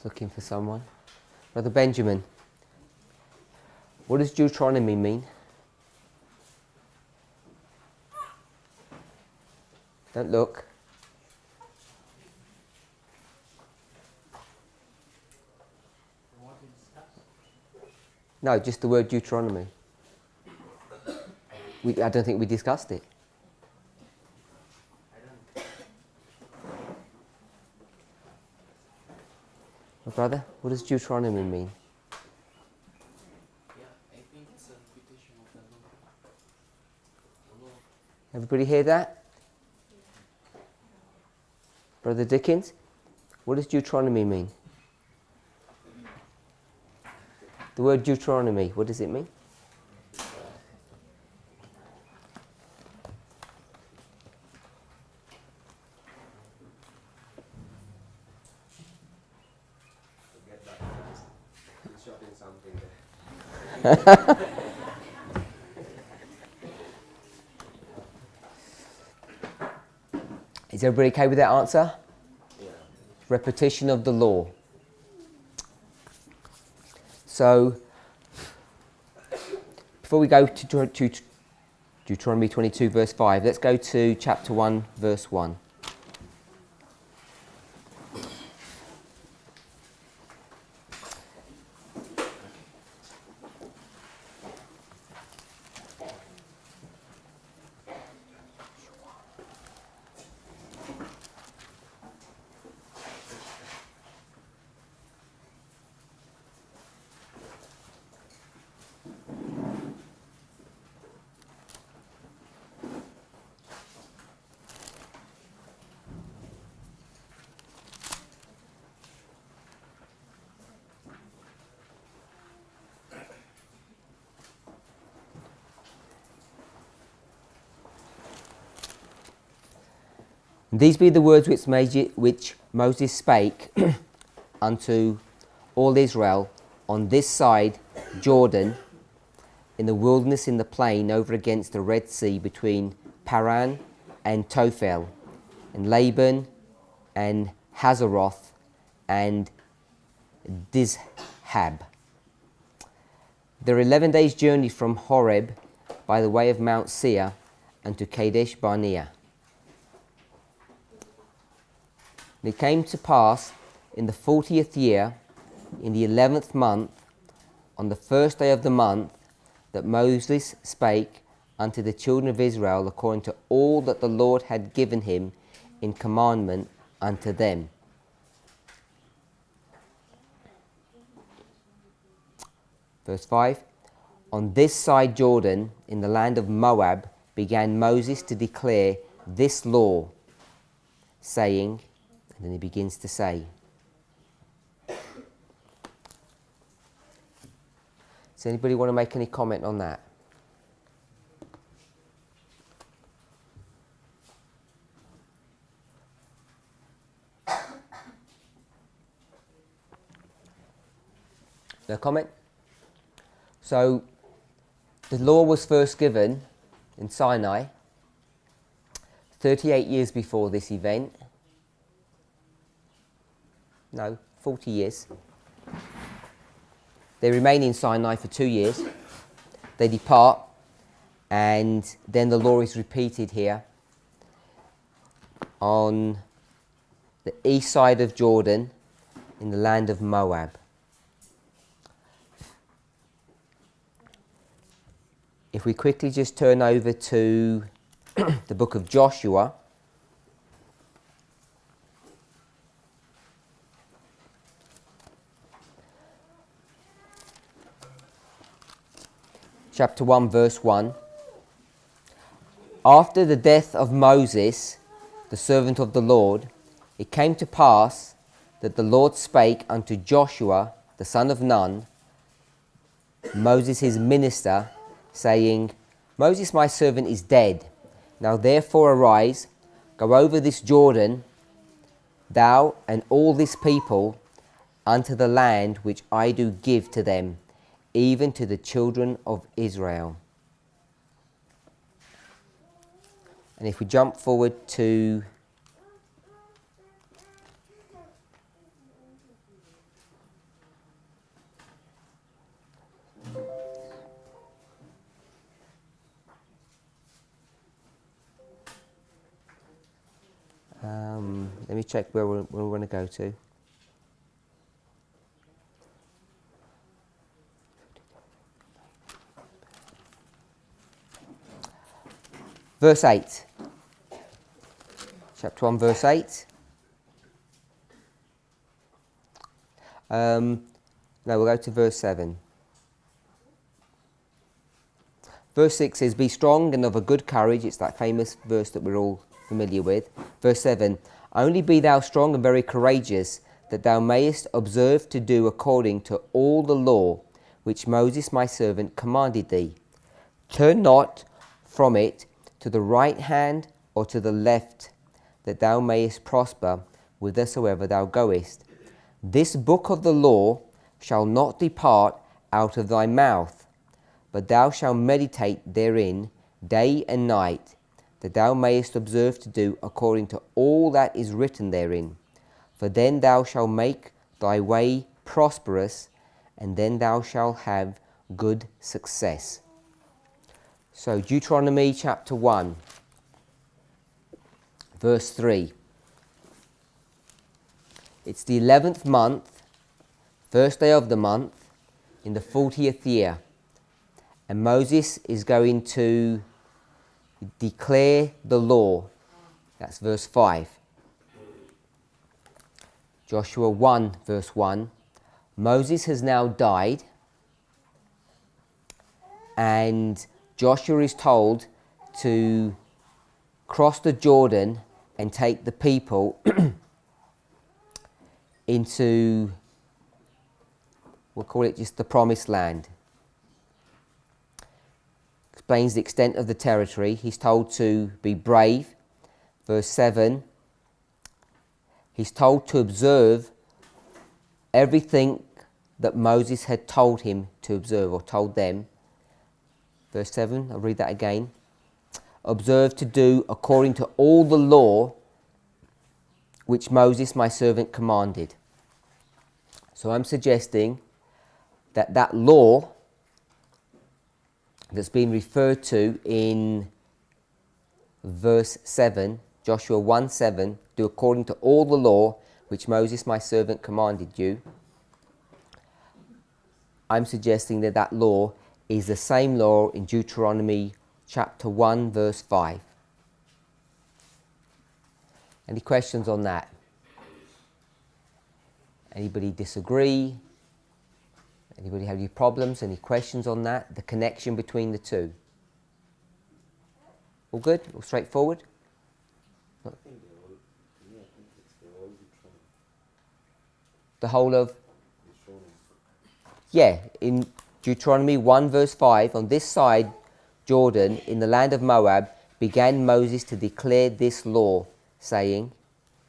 Looking for someone. Brother Benjamin, what does Deuteronomy mean? Don't look. No, just the word Deuteronomy. I don't think we discussed it. My brother, what does Deuteronomy mean? Yeah, I think it's a repetition of the law. Everybody hear that? Brother Dickens, what does Deuteronomy mean? The word Deuteronomy, what does it mean? Is everybody okay with that answer? Yeah. Repetition of the law. So, before we go to Deuteronomy 22 verse 5, let's go to chapter 1 verse 1. These be the words which Moses spake unto all Israel on this side Jordan, in the wilderness in the plain over against the Red Sea, between Paran and Tophel, and Laban and Hazeroth and Dizhab. They're 11 days' journey from Horeb by the way of Mount Seir unto Kadesh Barnea. And it came to pass in the 40th year, in the 11th month, on the first day of the month, that Moses spake unto the children of Israel according to all that the Lord had given him in commandment unto them. Verse 5, on this side Jordan, in the land of Moab, began Moses to declare this law, saying, and then he begins to say. Does anybody want to make any comment on that? No comment? So, the law was first given in Sinai 38 years before this event. No, 40 years. They remain in Sinai for 2 years. They depart, and then the law is repeated here on the east side of Jordan in the land of Moab. If we quickly just turn over to the book of Joshua, chapter 1 verse 1. After the death of Moses, the servant of the Lord, it came to pass that the Lord spake unto Joshua, the son of Nun, Moses his minister, saying, Moses my servant is dead. Now therefore arise, go over this Jordan, thou and all this people, unto the land which I do give to them, even to the children of Israel. And if we jump forward to Let me check where we're going to go to. Verse 8. Chapter 1, verse 8. No, we'll go to verse 7. Verse 6 says, be strong and of a good courage. It's that famous verse that we're all familiar with. Verse 7, only be thou strong and very courageous, that thou mayest observe to do according to all the law which Moses my servant commanded thee. Turn not from it to the right hand or to the left, that thou mayest prosper whithersoever thou goest. This book of the law shall not depart out of thy mouth, but thou shalt meditate therein day and night, that thou mayest observe to do according to all that is written therein. For then thou shalt make thy way prosperous, and then thou shalt have good success. So Deuteronomy chapter 1, verse 3. It's the 11th month, first day of the month, in the 40th year. And Moses is going to declare the law. That's verse 5. Joshua 1, verse 1. Moses has now died, and Joshua is told to cross the Jordan and take the people into, we'll call it just the promised land. Explains the extent of the territory. He's told to be brave. Verse 7, he's told to observe everything that Moses had told him to observe, or told them. Verse 7, I'll read that again. Observe to do according to all the law which Moses my servant commanded. So I'm suggesting that that law that's been referred to in verse 7, Joshua 1:7, do according to all the law which Moses my servant commanded you. I'm suggesting that that law is the same law in Deuteronomy chapter 1 verse 5. Any questions on that? Anybody disagree? Anybody have any problems? Any questions on that? The connection between the two? All good? All straightforward? The whole of? Yeah, in Deuteronomy 1 verse 5, on this side Jordan, in the land of Moab, began Moses to declare this law, saying,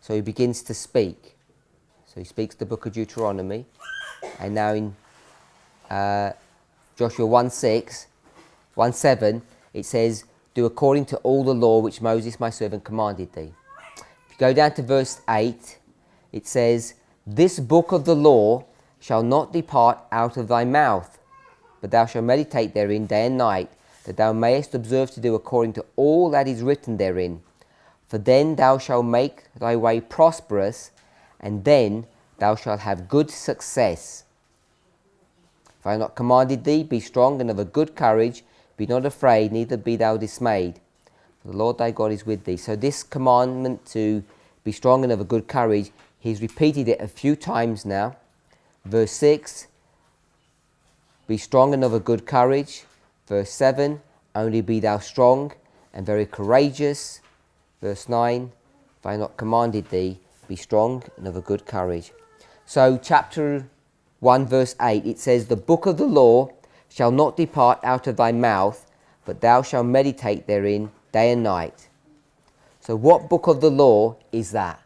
so he begins to speak. So he speaks the book of Deuteronomy, and now in Joshua 1:7, it says, do according to all the law which Moses my servant commanded thee. If you go down to verse 8, it says, this book of the law shall not depart out of thy mouth, but thou shalt meditate therein day and night, that thou mayest observe to do according to all that is written therein. For then thou shalt make thy way prosperous, and then thou shalt have good success. If I have not commanded thee, be strong and of a good courage, be not afraid, neither be thou dismayed. For the Lord thy God is with thee. So this commandment to be strong and of a good courage, he's repeated it a few times now. Verse 6, be strong and of a good courage. Verse 7, only be thou strong and very courageous. Verse 9, if I have not commanded thee, be strong and of a good courage. So chapter 1 verse 8, it says, the book of the law shall not depart out of thy mouth, but thou shalt meditate therein day and night. So what book of the law is that?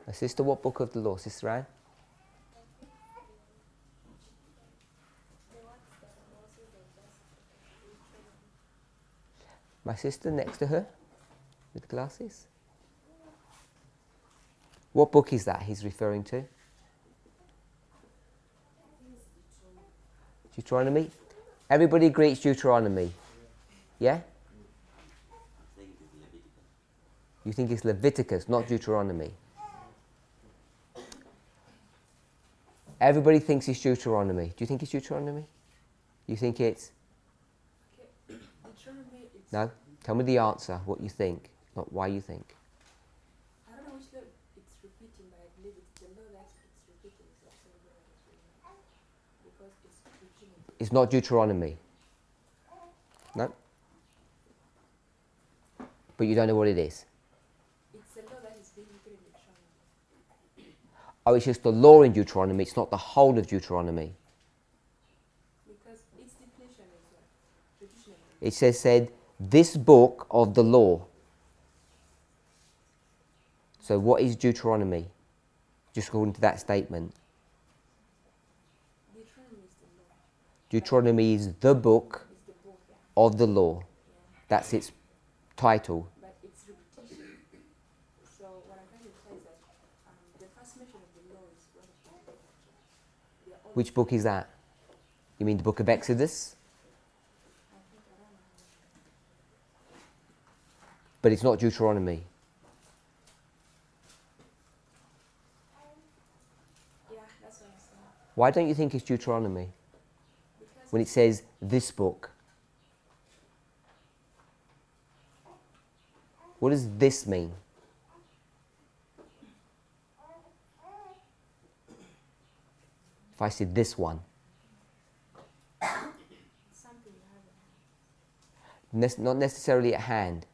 My sister, what book of the law, Sister Anne? My sister next to her with glasses? What book is that he's referring to? Deuteronomy? Everybody agree it's Deuteronomy? Yeah? You think it's Leviticus, not Deuteronomy? Everybody thinks it's Deuteronomy. Do you think it's Deuteronomy? You think it's... Deuteronomy, it's, No? Tell me the answer, what you think, not why you think. I don't know which law it's repeating, but I believe it's the law that it's repeating is the same law that it's repeating. Because it's repeating. It's not Deuteronomy. No? But you don't know what it is. It's a law that is being written in Deuteronomy. Oh, it's just the law in Deuteronomy, it's not the whole of Deuteronomy. Because its definition is traditional. It said, this book of the law. So what is Deuteronomy? Just according to that statement. Deuteronomy is the law. Deuteronomy is the book It's the book, yeah. of the law. Yeah. That's its title. But it's repetition. So what I'm trying to say is that the first mention of the law is what it's trying to do. Which book is that? You mean the book of Exodus? I think I don't know. But it's not Deuteronomy. Yeah, that's what I'm saying. Why don't you think it's Deuteronomy Because when it says this book? What does this mean? If I said this one, it's something you have in hand. not necessarily at hand.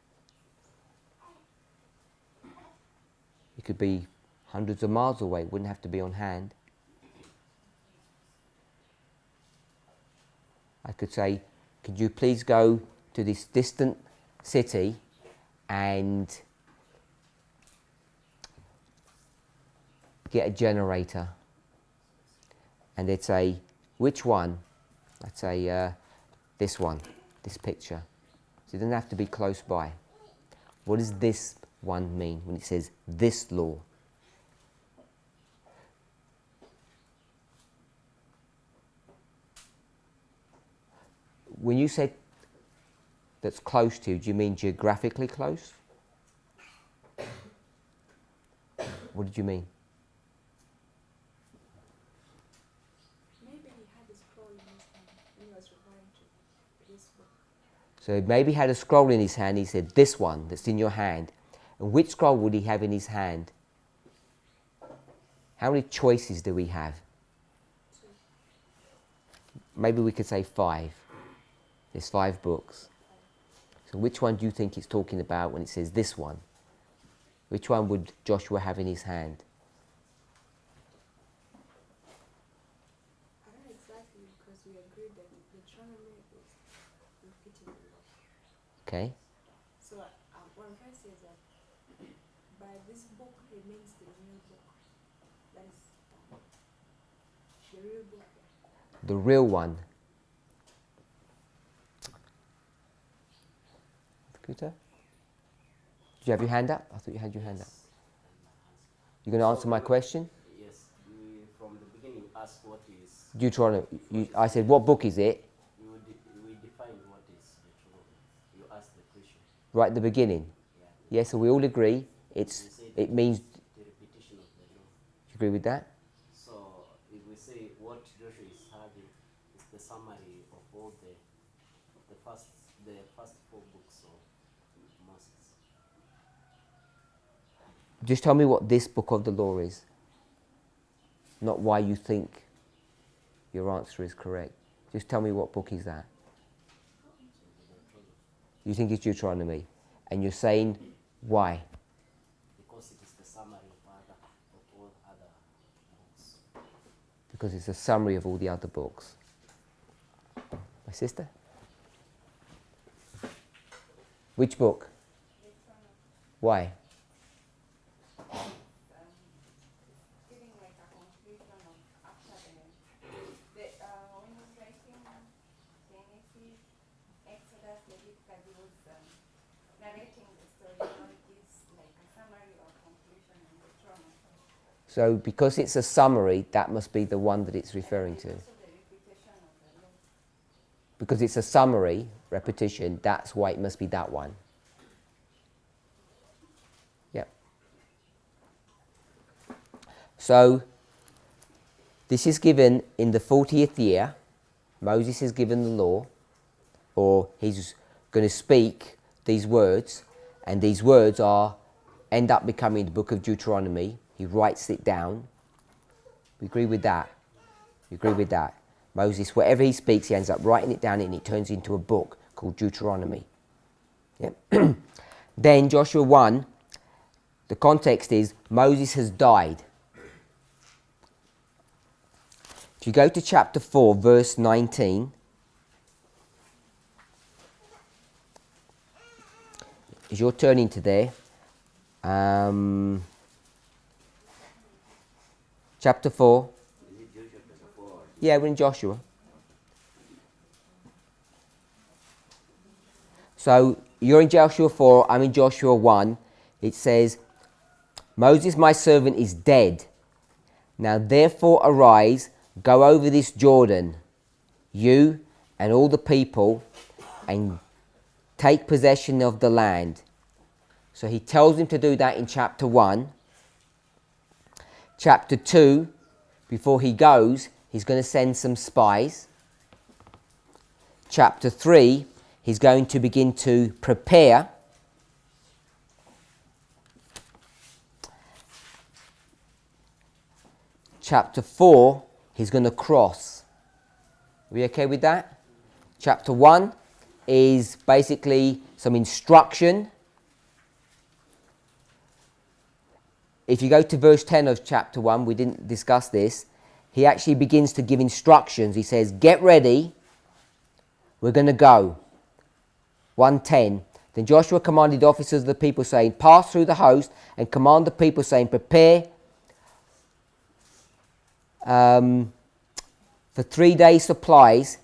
It could be hundreds of miles away, it wouldn't have to be on hand. I could say, could you please go to this distant city and get a generator? And they'd say, which one? I'd say, this one, this picture. So it doesn't have to be close by. What does this one mean when it says this law? When you say that's close to, do you mean geographically close? What did you mean? Maybe he had a scroll in his hand when he was referring to this book. So maybe he had a scroll in his hand, he said, this one that's in your hand. And which scroll would he have in his hand? How many choices do we have? Maybe we could say 5. There's 5 books. So which one do you think it's talking about when it says this one? Which one would Joshua have in his hand? I don't know exactly because we agreed that Deuteronomy is repeating the law. Okay. So what I'm trying to say is that by this book it means the real book. That is the real book. The real one. Kuta? Did you have your hand up? I thought you had your hand up. You're going to answer my question? Yes, from the beginning ask what is. Deuteronomy. I said, what book is it? We define what is Deuteronomy. You ask the question. Right at the beginning. Yeah. Yes, so we all agree You say it means. Do the repetition of the law. you agree with that? So if we say what Joshua is having is the summary of all the first 4 books of Moses. Just tell me what this book of the law is. Not why you think your answer is correct. Just tell me what book is that. You think it's Deuteronomy. And you're saying why? Because it is the summary of all other books. Because it's a summary of all the other books. My sister? Which book? Why? Giving like a conclusion of after when he was writing Genesis, Exodus, Leviticus, he was narrating the story. Now it gives like a summary or conclusion in the trauma. So because it's a summary, that must be the one that it's referring to. Also the repetition of the law. because it's a summary, repetition, that's why it must be that one. Yep. So, this is given in the 40th year. Moses is given the law, or he's going to speak these words, and these words end up becoming the book of Deuteronomy. He writes it down. We agree with that? You agree with that? Moses, whatever he speaks, he ends up writing it down and it turns into a book called Deuteronomy. Yep. Then Joshua 1, the context is Moses has died. If you go to chapter 4, verse 19, as you're turning to there, chapter 4. Is it Joshua chapter 4? Yeah, we're in Joshua. So you're in Joshua 4, I'm in Joshua 1. It says, Moses, my servant, is dead. Now therefore arise, go over this Jordan, you and all the people, and take possession of the land. So he tells him to do that in chapter 1. Chapter 2, before he goes, he's going to send some spies. Chapter 3, he's going to begin to prepare. Chapter 4, he's going to cross. Are we okay with that? Chapter 1 is basically some instruction. If you go to verse 10 of chapter 1, we didn't discuss this, he actually begins to give instructions. He says, get ready, we're going to go. 1:10. Then Joshua commanded the officers of the people, saying, pass through the host and command the people, saying, prepare for 3 days' supplies.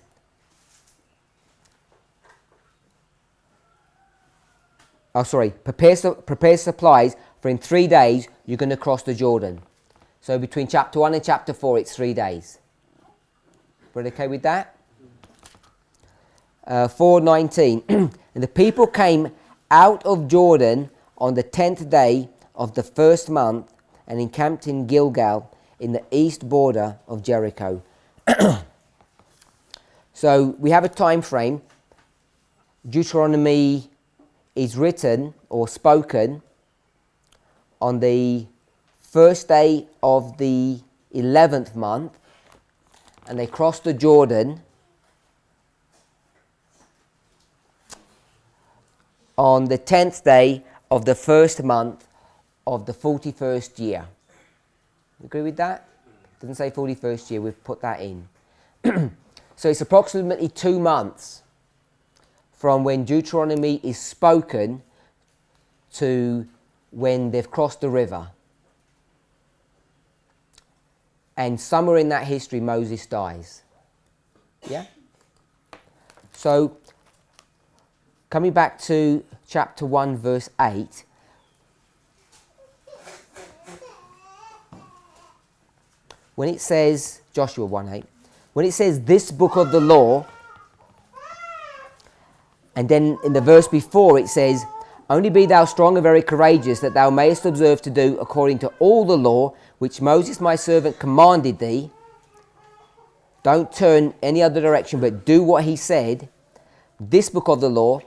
Prepare supplies, for in 3 days you're going to cross the Jordan. So between chapter 1 and chapter 4, it's 3 days. We're okay with that? 4:19. And the people came out of Jordan on the 10th day of the first month and encamped in Gilgal in the east border of Jericho. So we have a time frame. Deuteronomy is written or spoken on the first day of the 11th month, and they crossed the Jordan on the 10th day of the first month of the 41st year. You agree with that? Doesn't say 41st year, we've put that in. So it's approximately 2 months from when Deuteronomy is spoken to when they've crossed the river. And somewhere in that history, Moses dies. Yeah? So, coming back to chapter 1, verse 8. When it says, Joshua 1:8, when it says this book of the law, and then in the verse before it says, only be thou strong and very courageous, that thou mayest observe to do according to all the law which Moses my servant commanded thee. Don't turn any other direction, but do what he said. This book of the law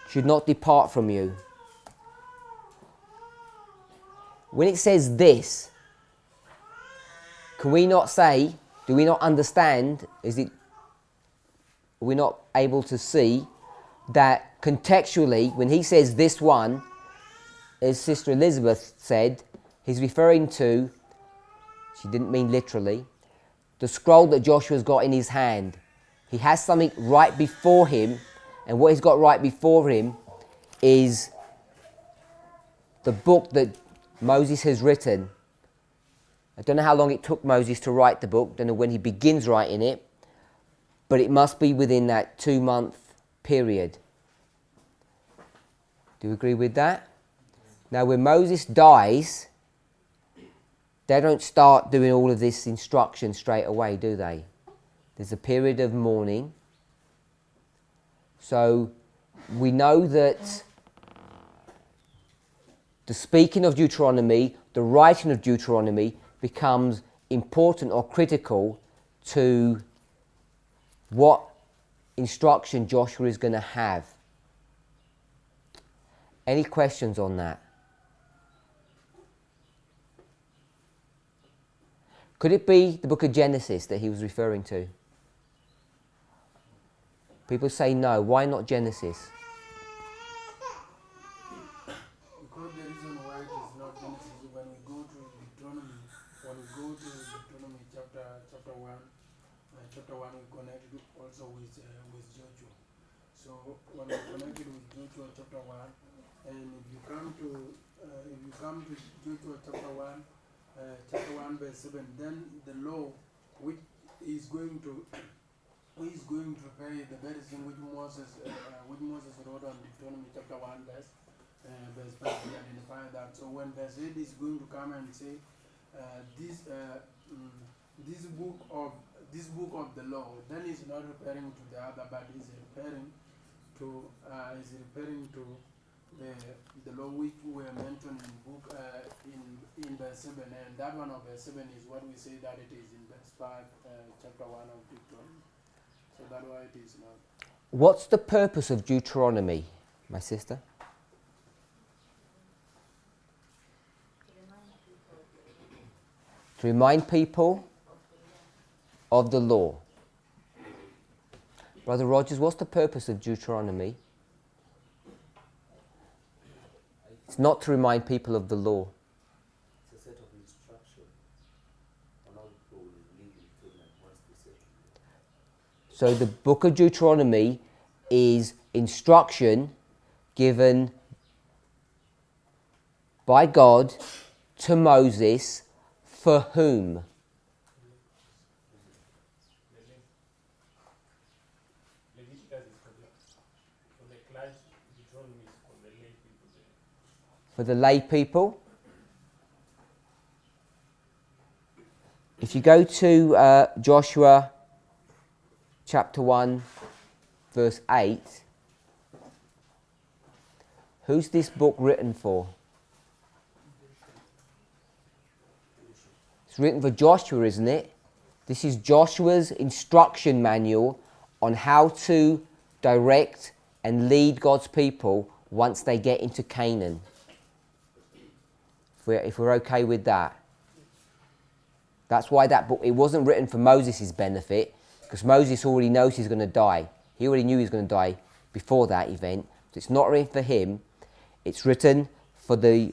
should not depart from you. When it says this, can we not say, do we not understand, are we not able to see that contextually, when he says this one, as Sister Elizabeth said, he's referring to, she didn't mean literally, the scroll that Joshua's got in his hand. He has something right before him, and what he's got right before him is the book that Moses has written. I don't know how long it took Moses to write the book, don't know when he begins writing it, but it must be within that 2-month period. Do you agree with that? Now when Moses dies, they don't start doing all of this instruction straight away, do they? there's a period of mourning. So we know that the speaking of Deuteronomy, the writing of Deuteronomy becomes important or critical to what instruction Joshua is going to have. Any questions on that? Could it be the book of Genesis that he was referring to? People say no. Why not Genesis? Because the reason why it is not Genesis, when we go to Deuteronomy, chapter 1, we connect it also with Joshua. So when we connect it with Joshua chapter 1, and if you come to Joshua chapter 1 verse 7, then the law which is going to pay the very thing which Moses wrote on Deuteronomy chapter 1 verse 5, we identify that. So when verse 8 is going to come and say this book of the law, then it's not referring to the other, but is referring to the law which were mentioned in book in verse 7, and that one of verse 7 is what we say that it is in verse 5, chapter 1 of Deuteronomy. So that's why it is not. What's the purpose of Deuteronomy, my sister? To remind people of the law. Brother Rogers, what's the purpose of Deuteronomy? It's not to remind people of the law. It's a set of instruction on how people will live in Canaan once they settle. So the book of Deuteronomy is instruction given by God to Moses for whom? For the lay people. If you go to Joshua chapter 1 verse 8, who's this book written for? It's written for Joshua, isn't it? This is Joshua's instruction manual on how to direct and lead God's people once they get into Canaan. If we're okay with that. That's why that book, it wasn't written for Moses' benefit, because Moses already knows he's going to die. He already knew he was going to die before that event. So it's not written for him. It's written for the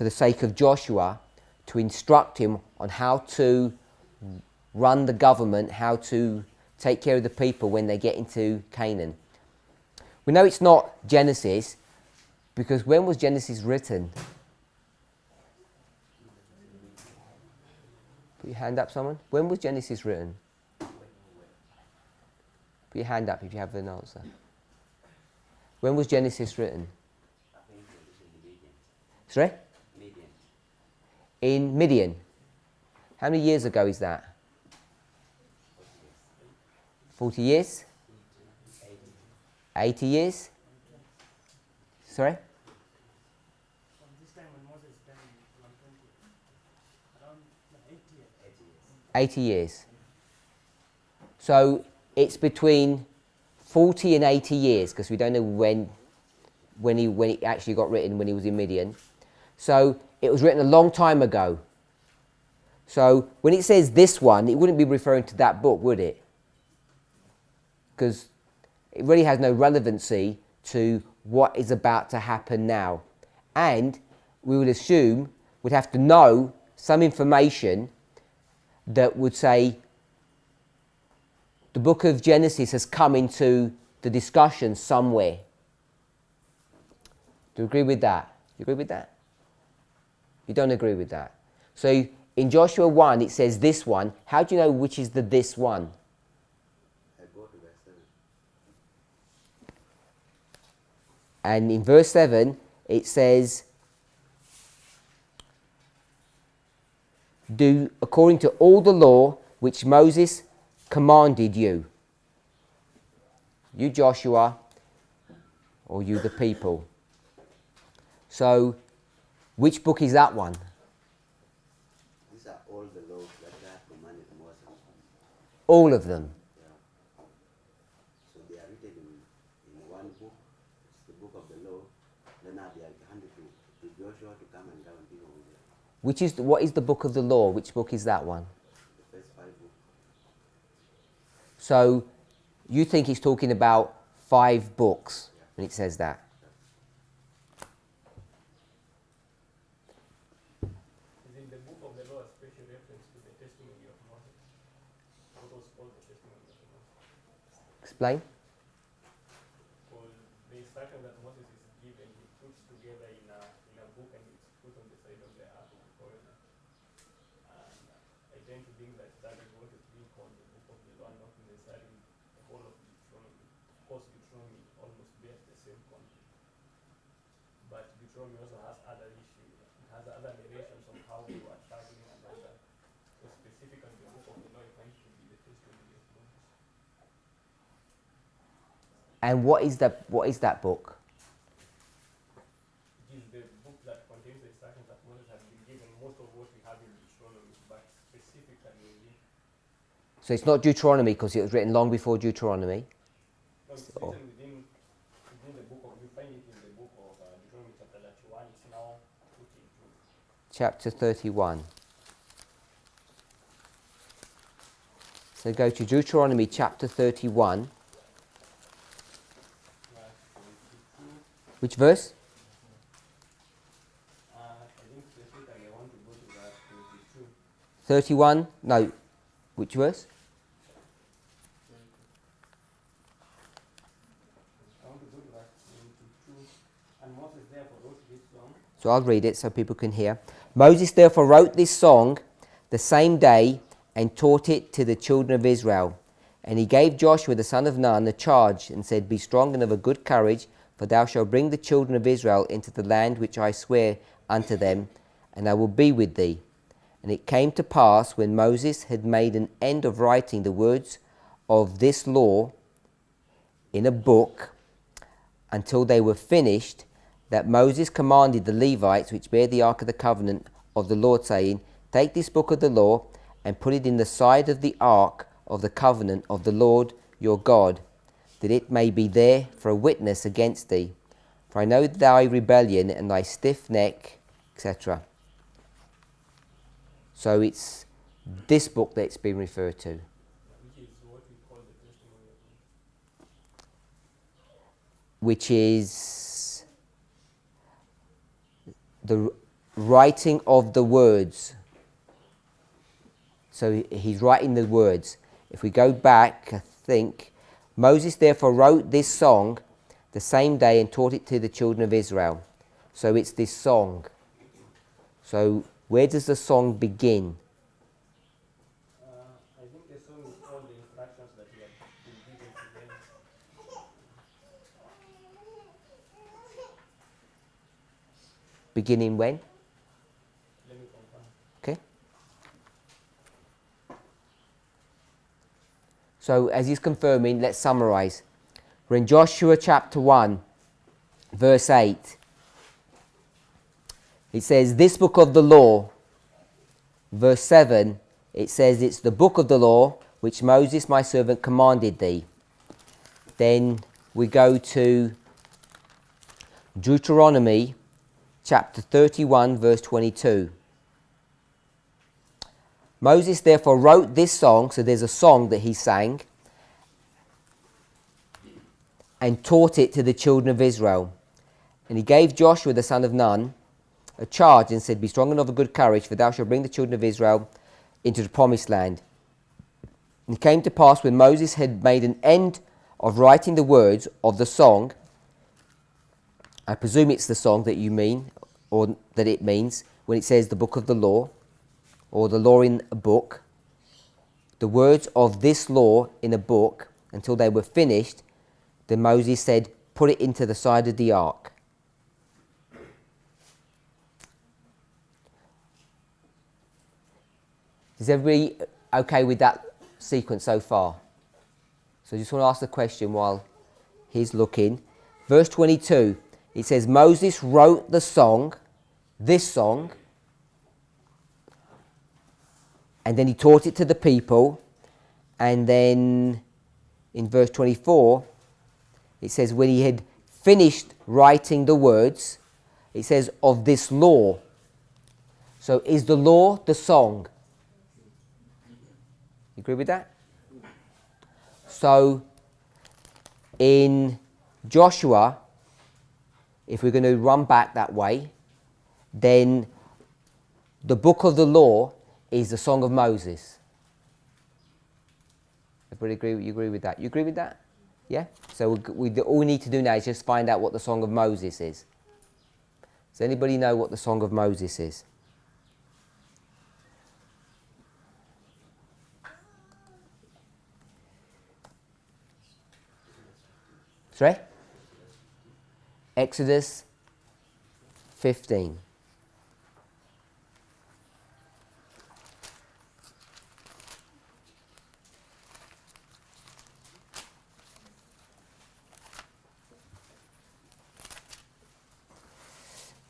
sake of Joshua, to instruct him on how to run the government, how to take care of the people when they get into Canaan. We know it's not Genesis, because when was Genesis written? Put your hand up, someone. When was Genesis written? Put your hand up if you have an answer. When was Genesis written? Sorry? In Midian. How many years ago is that? 40 years? 80 years? Sorry? From this time when Moses died, 120, around 8 years. 80 years. So it's between 40 and 80 years, because we don't know when he actually got written, when he was in Midian. So it was written a long time ago. So when it says this one, it wouldn't be referring to that book, would it? Because it really has no relevancy to what is about to happen now. And we would assume we'd have to know some information that would say the book of Genesis has come into the discussion somewhere. Do you agree with that? You agree with that? You don't agree with that? So in Joshua 1 it says this one. How do you know which is the this one? I go to verse 7. And in verse 7 it says, do according to all the law which Moses commanded you. You Joshua, or you the people. So, which book is that one? These are all the laws that God commanded Moses. All of them. Yeah. So they are written in one book. It's the book of the law. Then now they are handed to Joshua to come and govern people with it. What is the book of the law? Which book is that one? The first 5 books. So, you think it's talking about 5 books when it says that? Is in the book of the law a special reference to the testimony of Moses? What was called the testimony of Moses? Explain. For the instruction that Moses is given, he puts together in a book and it's put on the side of the ark of the covenant. And I tend to think that that is what is being called the book of the law, not necessarily the whole of Deuteronomy. Of course, Deuteronomy almost bears the same content. But Deuteronomy also has other issues. It has other narrations of how they were traveling and all that. So specifically, the book of the law is going to be the testimony of Moses. And what is that book? It is the book that contains the instructions that Moses has been given, most of what we have in Deuteronomy, but specifically, So it's not Deuteronomy because it was written long before Deuteronomy. no, it's Oh. written within the book of, you find it in the book of Deuteronomy chapter 31, it's now put into Chapter 31. So go to Deuteronomy chapter 31. verse 22. Which verse? I think specifically I want to go to verse 22. 31? No. Which verse? I want to go to verse 22. And Moses therefore wrote this song. So I'll read it so people can hear. Moses therefore wrote this song the same day and taught it to the children of Israel. And he gave Joshua the son of Nun a charge and said, Be strong and of a good courage, for thou shalt bring the children of Israel into the land which I swear unto them, and I will be with thee. And it came to pass, when Moses had made an end of writing the words of this law in a book, until they were finished, that Moses commanded the Levites which bear the ark of the covenant of the Lord, saying, Take this book of the law, and put it in the side of the ark of the covenant of the Lord your God, that it may be there for a witness against thee. For I know thy rebellion and thy stiff neck, etc. So it's this book that it's been referred to. Which is what we call the testimony of Moses. Which is the writing of the words. So he's writing the words. If we go back, I think, Moses therefore wrote this song the same day and taught it to the children of Israel. So it's this song. So where does the song begin? I think the song is all the instructions that we have been given to them. Beginning when? Let me confirm. Okay. So as he's confirming, let's summarize. We're in Joshua chapter 1, verse 8. It says, This book of the law. Verse 7, it says, It's the book of the law which Moses my servant commanded thee. Then we go to Deuteronomy chapter 31, verse 22. Moses therefore wrote this song, so there's a song that he sang, and taught it to the children of Israel. And he gave Joshua the son of Nun a charge and said, Be strong and of a good courage, for thou shalt bring the children of Israel into the promised land. And it came to pass, when Moses had made an end of writing the words of the song, I presume it's the song that you mean, or that it means, when it says the book of the law, or the law in a book, the words of this law in a book, until they were finished, then Moses said, Put it into the side of the ark. Does everybody okay with that sequence so far? So I just want to ask the question while he's looking. Verse 22, it says, Moses wrote the song, this song, and then he taught it to the people. And then in verse 24, it says, when he had finished writing the words, it says, of this law. So is the law the song? You agree with that? So in Joshua, if we're going to run back that way, then the book of the law is the Song of Moses. Everybody agree? You agree with that? You agree with that? Yeah? So all we need to do now is just find out what the Song of Moses is. Does anybody know what the Song of Moses is? Sorry? Exodus 15.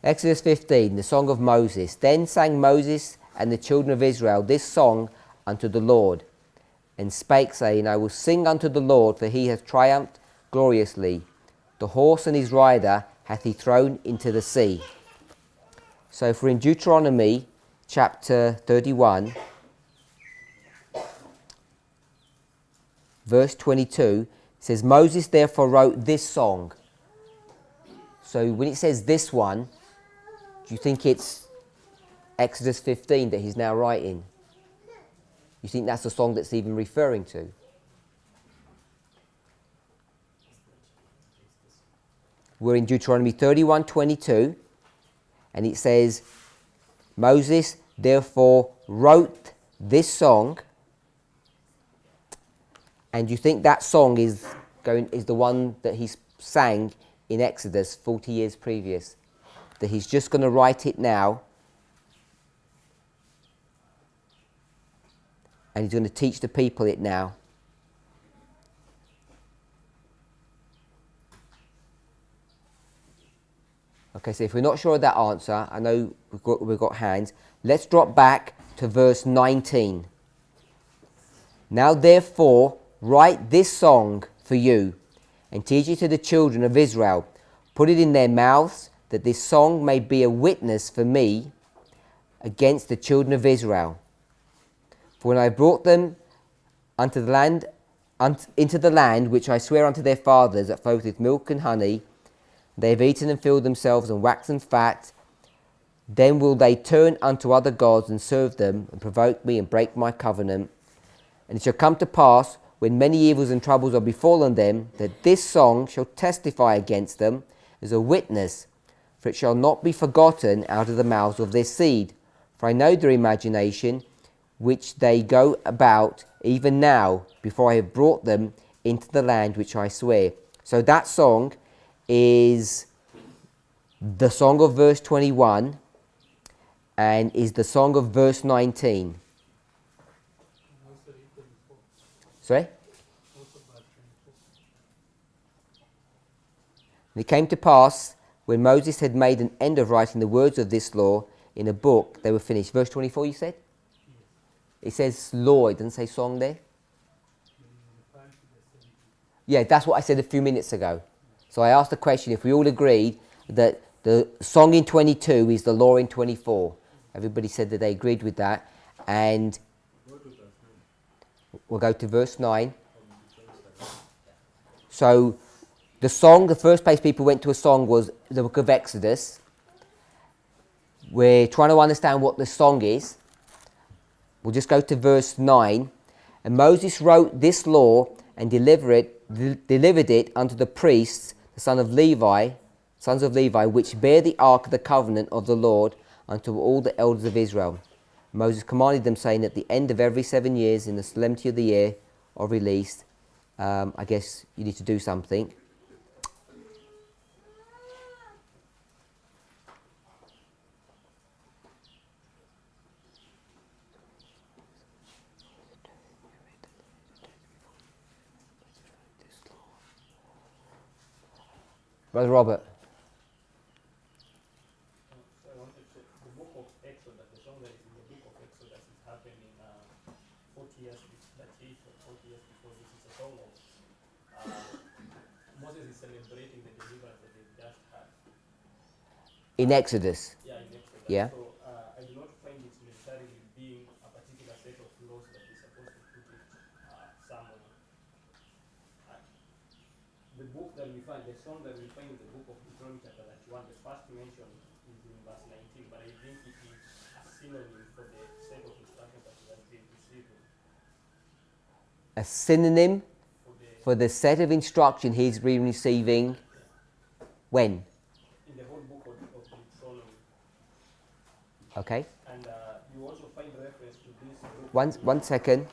Exodus 15, the song of Moses. Then sang Moses and the children of Israel this song unto the Lord, and spake, saying, I will sing unto the Lord, for he hath triumphed gloriously. The horse and his rider hath he thrown into the sea. So for in Deuteronomy chapter 31, verse 22, it says, Moses therefore wrote this song. So when it says this one, do you think it's Exodus 15 that he's now writing? You think that's the song that's even referring to? We're in Deuteronomy 31:22, and it says, Moses therefore wrote this song, and you think that song is the one that he sang in Exodus 40 years previous, that he's just going to write it now, and he's going to teach the people it now. Okay, so if we're not sure of that answer, I know we've got hands. Let's drop back to verse 19. Now therefore write this song for you, and teach it to the children of Israel. Put it in their mouths, that this song may be a witness for me against the children of Israel. For when I brought them into the land which I swear unto their fathers, that floweth with milk and honey, they have eaten and filled themselves and waxen fat, then will they turn unto other gods and serve them, and provoke me and break my covenant. And it shall come to pass, when many evils and troubles are befallen them, that this song shall testify against them as a witness, for it shall not be forgotten out of the mouths of their seed. For I know their imagination, which they go about even now, before I have brought them into the land which I swear. So that song is the song of verse 21 and is the song of verse 19. Sorry? And it came to pass, when Moses had made an end of writing the words of this law in a book, they were finished. Verse 24, you said? It says law, it doesn't say song there. Yeah, that's what I said a few minutes ago. So I asked the question if we all agreed that the song in 22 is the law in 24. Everybody said that they agreed with that. And we'll go to verse 9. So the song, the first place people went to a song was the book of Exodus. We're trying to understand what the song is. We'll just go to verse 9. And Moses wrote this law and delivered it unto the priests, the sons of Levi, which bear the ark of the covenant of the Lord, unto all the elders of Israel. Moses commanded them, saying, at the end of every 7 years, in the solemnity of the year of release, I guess you need to do something. Brother Robert. So I wanted to say, the book of Exodus, the song that is in the book of Exodus, it happened in 40 years, 38 or 40 years before this. Is a song of Moses is celebrating the deliverance that they've just had. In Exodus. Yeah, in Exodus. Yeah. So I do not find it necessarily being a particular set of laws that is supposed to put it somewhere. The book that we find, the song that we find in the book of Deuteronomy chapter 31, the first mention is in verse 19, but I think it is a synonym for the set of instructions that he has been receiving. A synonym For the, for the set of instruction he's been receiving. When? in the whole book of Deuteronomy. Okay. And you also find reference to this book. One second.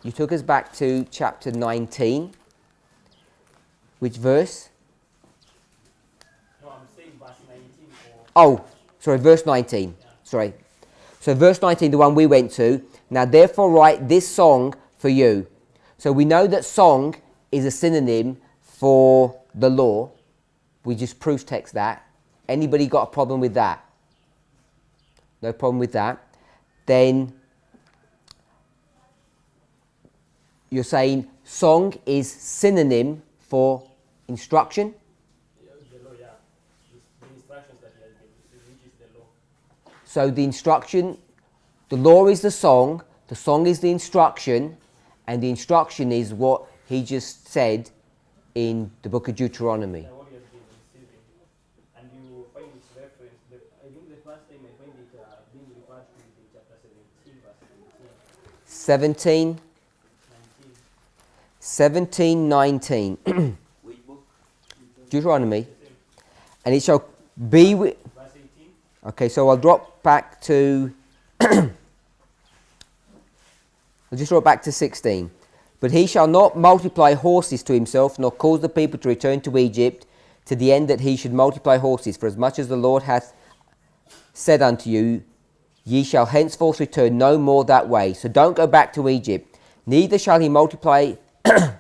You took us back to chapter 19. Which verse? No, I'm saying verse 19 or... Oh, sorry, verse 19. Sorry. So verse 19, the one we went to. Now therefore write this song for you. So we know that song is a synonym for the law. We just proof text that. Anybody got a problem with that? No problem with that. Then you're saying song is synonym for instruction. The law, yeah. The instructions that he has been receiving, which is the law. So the instruction, the law is the song is the instruction, and the instruction is what he just said in the book of Deuteronomy. And what he has been receiving. And you find its reference. I think the first time I find it being referred to is in chapter 17, verse 19. 19. Which book? Deuteronomy. And it shall be with... Verse 18. Okay, so I'll drop back to... I'll just drop back to 16. But he shall not multiply horses to himself, nor cause the people to return to Egypt, to the end that he should multiply horses. For as much as the Lord hath said unto you, ye shall henceforth return no more that way. So don't go back to Egypt. Neither shall he multiply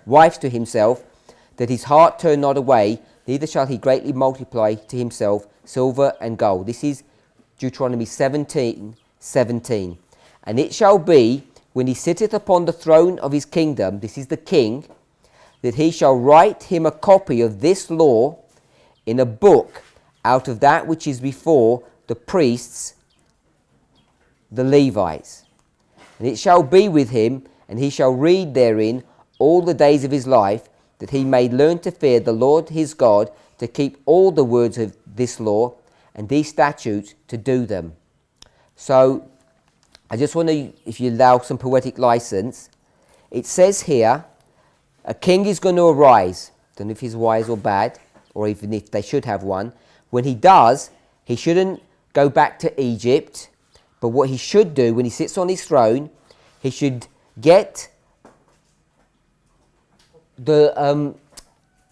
wives to himself, that his heart turn not away. Neither shall he greatly multiply to himself silver and gold. This is Deuteronomy 17:17. And it shall be, when he sitteth upon the throne of his kingdom, this is the king, that he shall write him a copy of this law in a book out of that which is before the priests, the Levites. And it shall be with him, and he shall read therein all the days of his life, that he may learn to fear the Lord his God, to keep all the words of this law and these statutes, to do them. So I just want to, if you allow some poetic license, it says here, a king is going to arise. Don't know if he's wise or bad, or even if they should have one. When he does, he shouldn't go back to Egypt, but what he should do when he sits on his throne, he should get the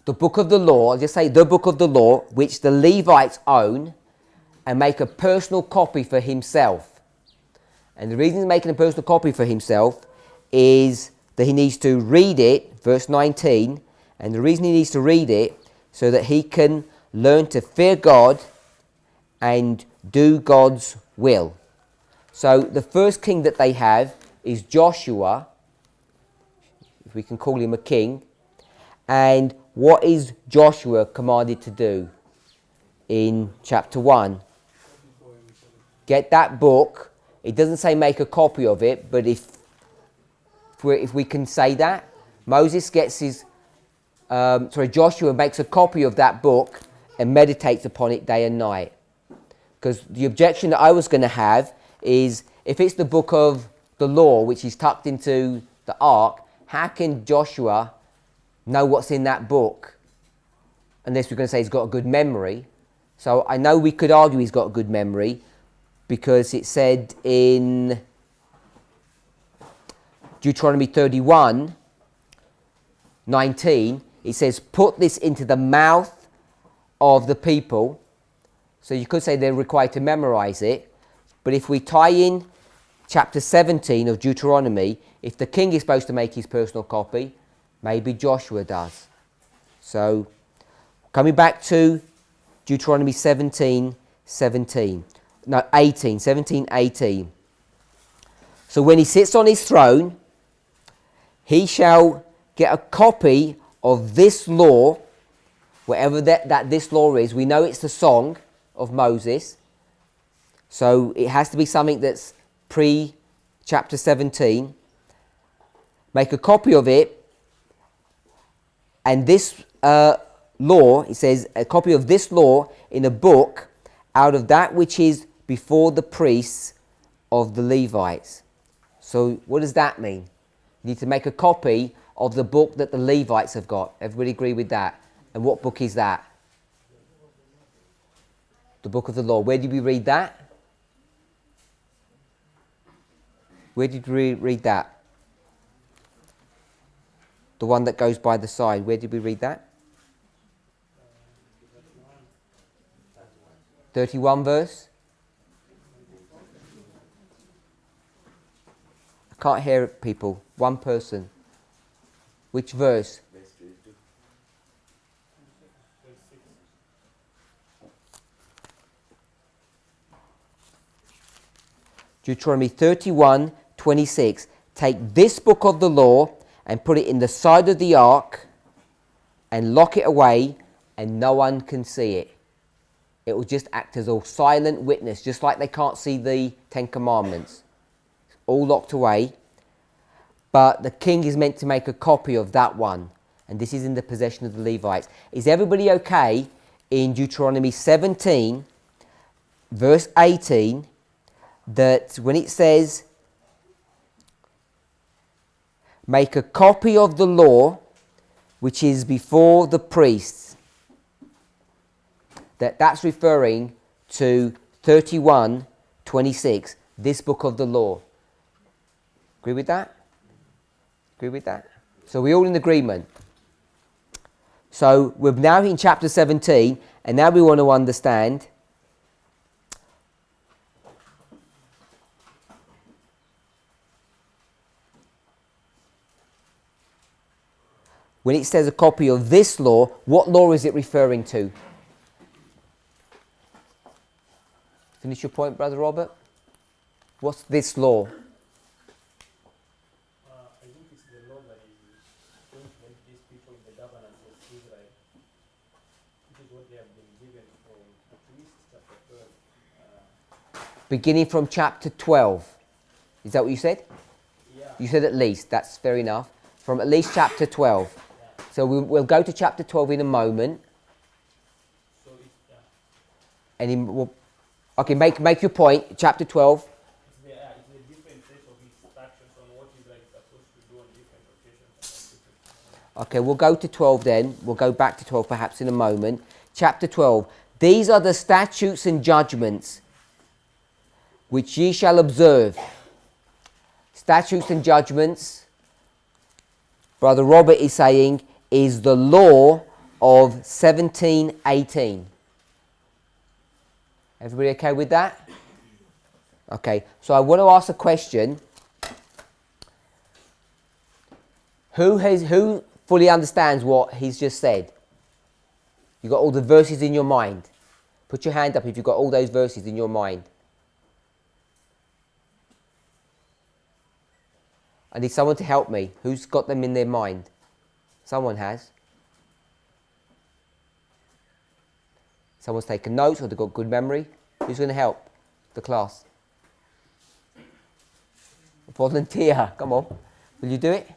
book of the law, I'll just say the book of the law, which the Levites own, and make a personal copy for himself. And the reason he's making a personal copy for himself is that he needs to read it, verse 19, and the reason he needs to read it so that he can learn to fear God and do God's will. So the first king that they have is Joshua, if we can call him a king. And what is Joshua commanded to do in chapter 1? Get that book. It doesn't say make a copy of it, but if we can say that, Moses gets Joshua makes a copy of that book and meditates upon it day and night. Because the objection that I was going to have is, if it's the book of the law, which is tucked into the ark, how can Joshua know what's in that book? Unless we're going to say he's got a good memory. So I know we could argue he's got a good memory, because it said in Deuteronomy 31:19, it says, put this into the mouth of the people. So you could say they're required to memorize it. But if we tie in chapter 17 of Deuteronomy, if the king is supposed to make his personal copy, maybe Joshua does. So Coming back to Deuteronomy 17, 17. No, 18, 17, 18. So when he sits on his throne, he shall get a copy of this law, whatever that this law is. We know it's the song of Moses. So it has to be something that's pre-chapter 17. Make a copy of it. And this law, it says, a copy of this law in a book out of that which is before the priests of the Levites. So what does that mean? You need to make a copy of the book that the Levites have got. Everybody agree with that? And what book is that? The book of the law. Where did we read that? Where did we read that? The one that goes by the side. Where did we read that? 31 verse. I can't hear it, people. One person. Which verse? Verse 22. Deuteronomy 31, 26. Take this book of the law and put it in the side of the ark and lock it away, and no one can see it. It will just act as a silent witness, just like they can't see the Ten Commandments. It's all locked away. But the king is meant to make a copy of that one. And this is in the possession of the Levites. Is everybody okay in Deuteronomy 17, verse 18, that when it says, make a copy of the law which is before the priests, that's referring to 31, 26, this book of the law. Agree with that? Agree with that? So we're all in agreement. So we're now in chapter 17, and now we want to understand when it says a copy of this law, what law is it referring to? Finish your point, Brother Robert? What's this law? I think it's the law that is going to make these people the governance of Israel. This is what they have been given from at least chapter 12. Beginning from chapter 12. Is that what you said? Yeah. You said at least. That's fair enough. From at least chapter 12. Yeah. So we'll go to chapter 12 in a moment. So it's, Okay, make your point. Chapter 12. it's the different set of instructions on what Israel is supposed to do on different occasions. Okay, we'll go to 12 then. We'll go back to 12 perhaps in a moment. Chapter 12. These are the statutes and judgments which ye shall observe. Statutes and judgments, Brother Robert is saying, is the law of 1718. Everybody okay with that? Okay, so I want to ask a question. Who fully understands what he's just said? You got all the verses in your mind? Put your hand up if you've got all those verses in your mind. I need someone to help me. Who's got them in their mind? Someone has. Someone's taken notes or they've got good memory. Who's going to help the class? Volunteer. Come on. Will you do it?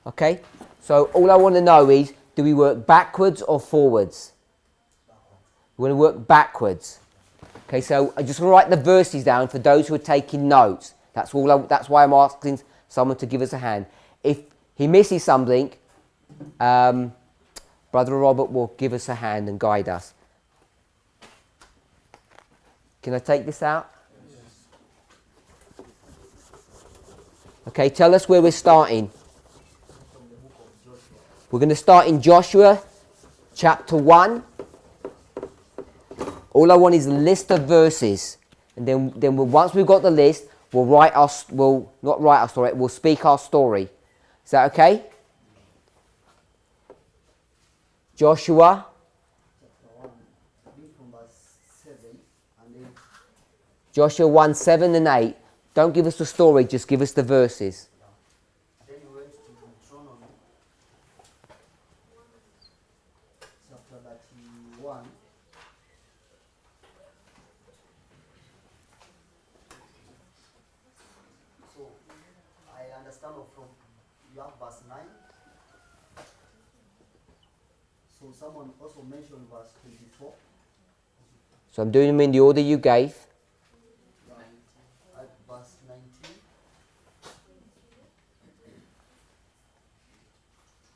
Okay. So all I want to know is, do we work backwards or forwards? We want to work backwards. Okay, so I just want to write the verses down for those who are taking notes. That's why I'm asking someone to give us a hand. If he misses something, Brother Robert will give us a hand and guide us. Can I take this out? Yes. Okay, tell us where we're starting. We're going to start in Joshua chapter 1. All I want is a list of verses. And then once we've got the list, we'll speak our story. Is that okay? Joshua chapter 1, read from verse 7 and 8. Joshua 1, 7 and 8. Don't give us the story, just give us the verses. Then he went to Deuteronomy, chapter 31. So, I understand from, you have verse 9. So, someone also mentioned verse 24. So I'm doing them in the order you gave. At verse 19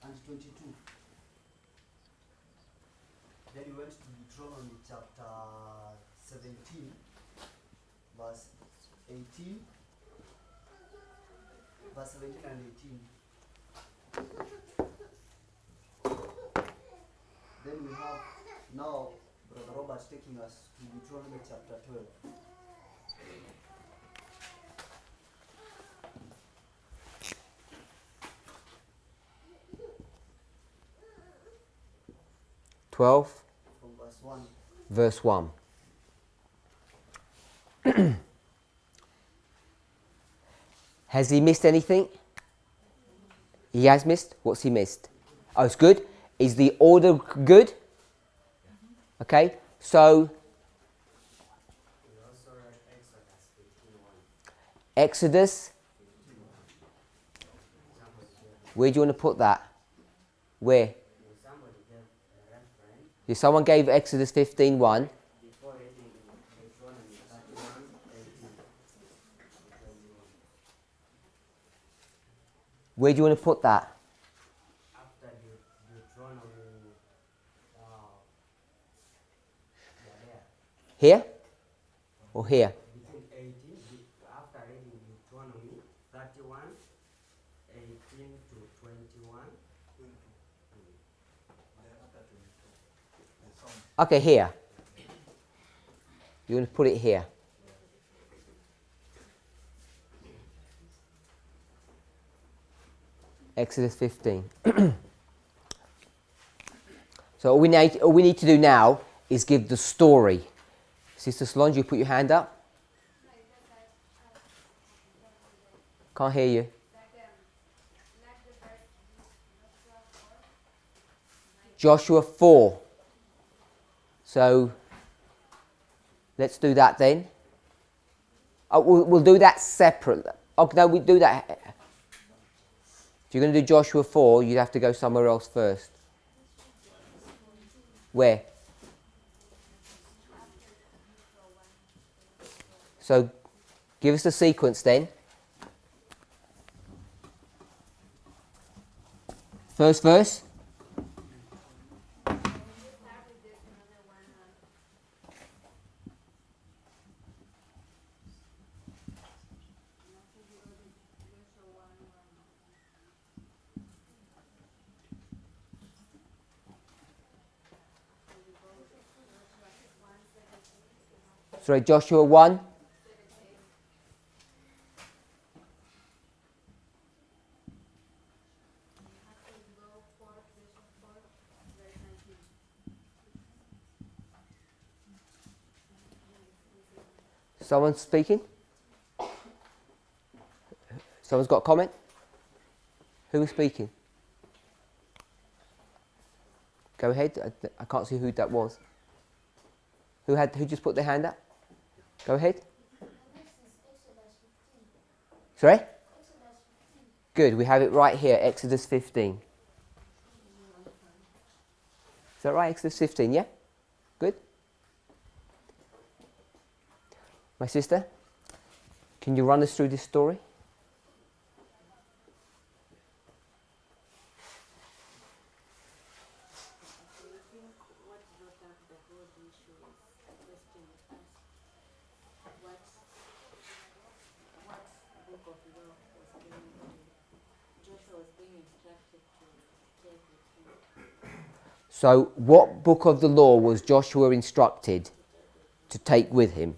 and 22. Then he went to Deuteronomy chapter 17, verse 18, verse 17 and 18. Then we have now Brother Robert taking us to Deuteronomy chapter 12. Twelve, From verse 1. verse 1. Has he missed anything? He has missed? What's he missed? Oh, it's good. Is the order good? Okay, so Exodus. Where do you want to put that? Where? If someone gave Exodus 15:1. Where do you want to put that? After Deuteronomy, Here? Or here? between 18, after reading Deuteronomy 31, 18 to 21. Okay, here. You want to put it here. Exodus 15. So all we need to do now is give the story. Sister Solange, you put your hand up. Can't hear you. Joshua 4. So let's do that then. Oh, we'll do that separately. Oh, no, we do that. If you're going to do Joshua 4, you'd have to go somewhere else first. Where? So give us the sequence then. First verse. Sorry, Joshua 1. Someone speaking? Someone's got a comment? Who is speaking? Go ahead. I can't see who that was. Who just put their hand up? Go ahead. Sorry? Good, we have it right here, Exodus 15. Is that right, Exodus 15, yeah? Good. My sister, can you run us through this story? So, what book of the law was Joshua instructed to take with him?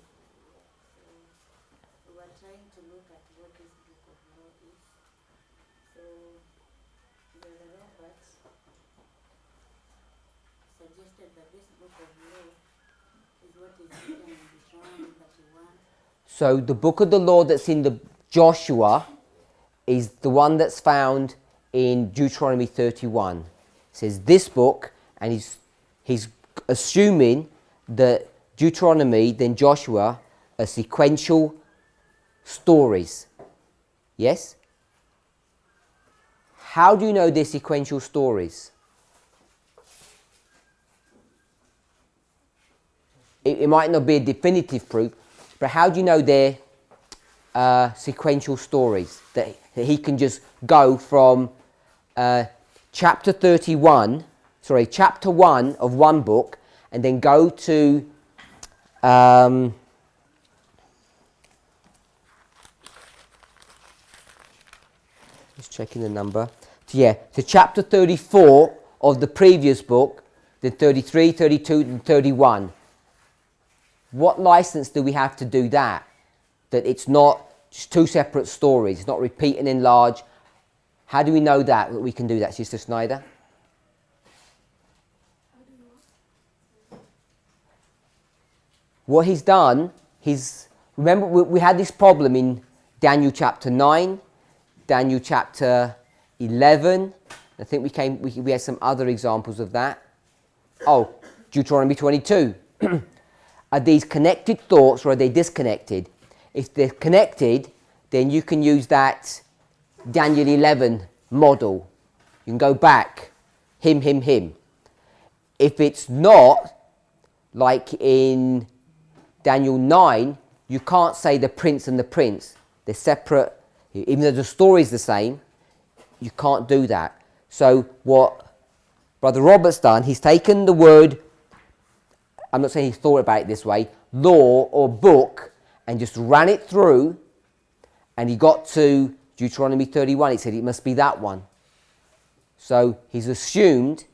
We were trying to look at what this book of law is. So, Brother Robert, suggested that this book of law is what is written in Deuteronomy 31. So the book of the law that's in the Joshua is the one that's found in Deuteronomy 31. It says this book, and he's assuming that Deuteronomy, then Joshua, are sequential stories. Yes? How do you know they're sequential stories? It might not be a definitive proof, but how do you know they're sequential stories? That he can just go from chapter 1 of one book, and then go to just checking the number. To chapter 34 of the previous book, then 33, 32, and 31. What license do we have to do that? That it's not just two separate stories, it's not repeat and enlarge. How do we know that we can do that, Sister Snyder? What he's done, remember we had this problem in Daniel chapter 9, Daniel chapter 11. I think we had some other examples of that. Oh, Deuteronomy 22. Are these connected thoughts or are they disconnected? If they're connected, then you can use that Daniel 11 model. You can go back, him. If it's not, like in Daniel 9, you can't say the prince and the prince. They're separate. Even though the story is the same, you can't do that. So what Brother Robert's done, he's taken the word, I'm not saying he thought about it this way, law or book, and just ran it through, and he got to Deuteronomy 31. He said it must be that one. So he's assumed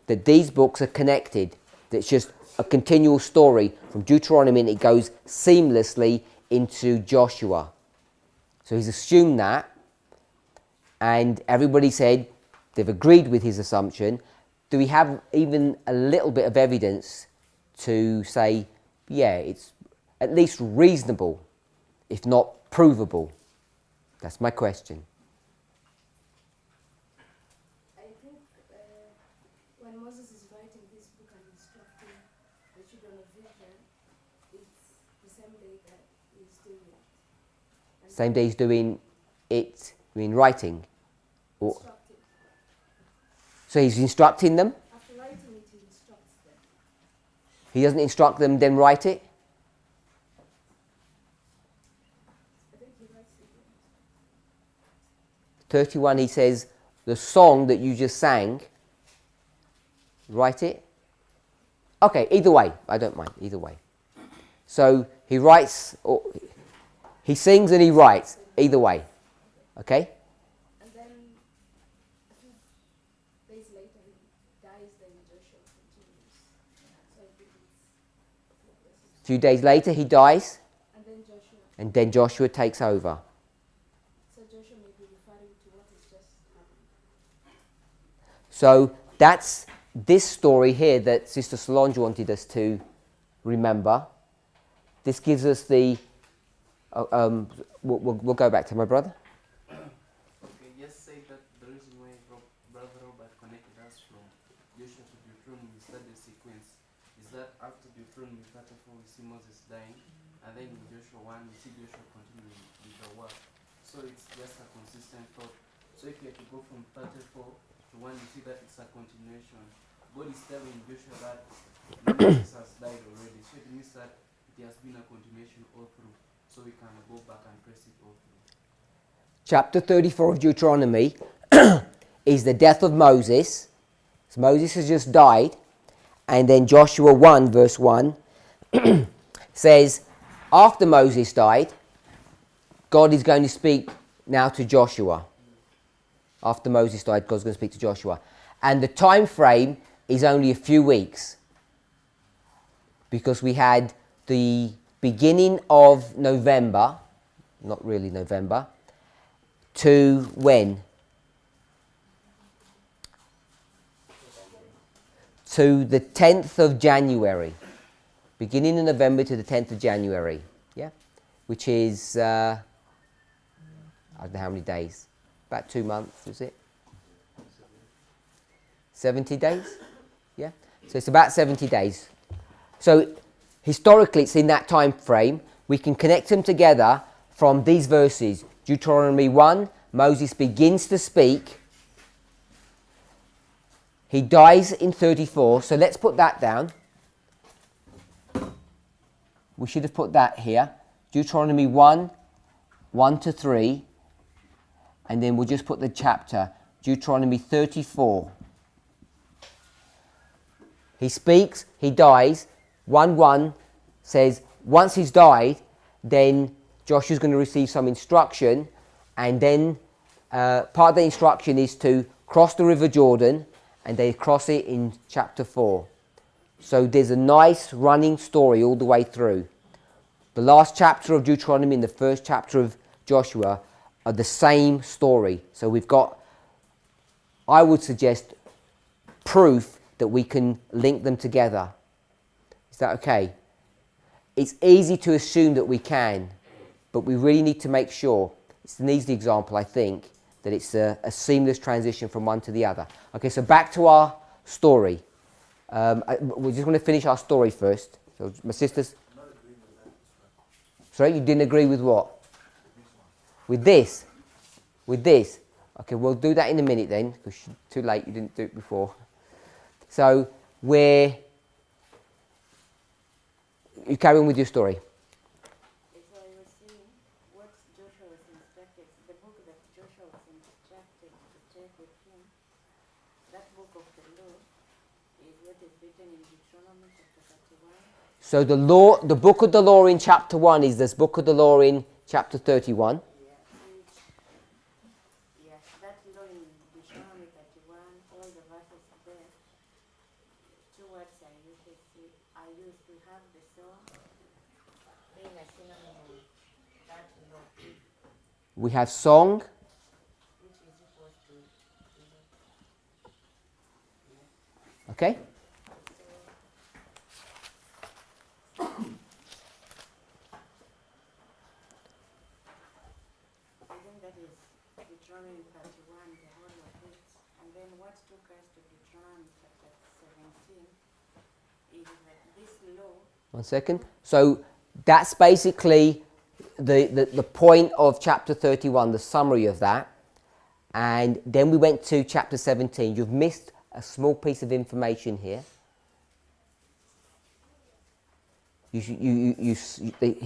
that these books are connected, that it's just a continual story from Deuteronomy, and it goes seamlessly into Joshua. So he's assumed that, and everybody said they've agreed with his assumption. Do we have even a little bit of evidence to say, yeah, it's at least reasonable, if not provable? That's my question. I think when Moses is writing this book and instructing the children of Israel, it's the same day that he's doing it. And Same day he's doing it, you mean writing? Or, instructing. so he's instructing them? After writing it, he instructs them. He doesn't instruct them, then write it? I think he writes it. 31, he says, the song that you just sang, write it. Okay, either way, I don't mind, either way. So he writes, or he sings and he writes, either way. Okay? And then a few days later he dies, then Joshua continues. So I think it's 2 days later he dies, and then Joshua takes over. So Joshua may be referring to what has just happened. So that's this story here that Sister Solange wanted us to remember. This gives us the... we'll go back to my brother. Okay, just say that the reason why Brother Robert connected us from Joshua to Deuteronomy, we start the sequence, is that after Deuteronomy 34 we see Moses dying, and then in Joshua 1 we see Joshua continuing with the work. So it's just a consistent thought. So if you have to go from 34 to 1, you see that it's a continuation. God is telling Joshua that Moses has died already. So it means that it has been a continuation all through. So we can go back and trace it all through. Chapter 34 of Deuteronomy is the death of Moses. So Moses has just died. And then Joshua 1 verse 1 says, after Moses died, God is going to speak now to Joshua. After Moses died, God's going to speak to Joshua. And the time frame is only a few weeks. Because we had the beginning of November, not really November, to when? to the 10th of January. Beginning in November to the 10th of January. Yeah? Which is, I don't know how many days. About 2 months, was it? 70 days? Yeah? So it's about 70 days. So historically it's in that time frame. We can connect them together from these verses. Deuteronomy 1, Moses begins to speak. He dies in 34. So let's put that down. We should have put that here. Deuteronomy 1, 1 to 3. And then we'll just put the chapter. Deuteronomy 34. He speaks, he dies. 1:1 says, once he's died, then Joshua's going to receive some instruction, and then part of the instruction is to cross the River Jordan, and they cross it in chapter 4. So there's a nice running story all the way through. The last chapter of Deuteronomy and the first chapter of Joshua are the same story. So we've got, I would suggest, proof that we can link them together. Is that okay? It's easy to assume that we can, but we really need to make sure. It's an easy example, I think, that it's a seamless transition from one to the other. Okay, so back to our story. We're just going to finish our story first. So my sisters... Sorry, you didn't agree with what? With this? With this? Okay, we'll do that in a minute then, because too late, you didn't do it before. So, you carry on with your story. So I was saying what Joshua was instructed, the book that Joshua was instructed to take with him, that book of the law is what is written in Deuteronomy chapter 31. So the book of the law in chapter 1 is this book of the law in chapter 31. That law in Deuteronomy 31, all the verses there, two words I used to have the song being a synonym of that law, We have song. which is equal to Okay? I think that is Deuteronomy 31, the whole of it. And then what took us to Deuteronomy chapter 17 is that this law, 1 second. So that's basically the point of chapter 31, the summary of that. And then we went to chapter 17. You've missed a small piece of information here. He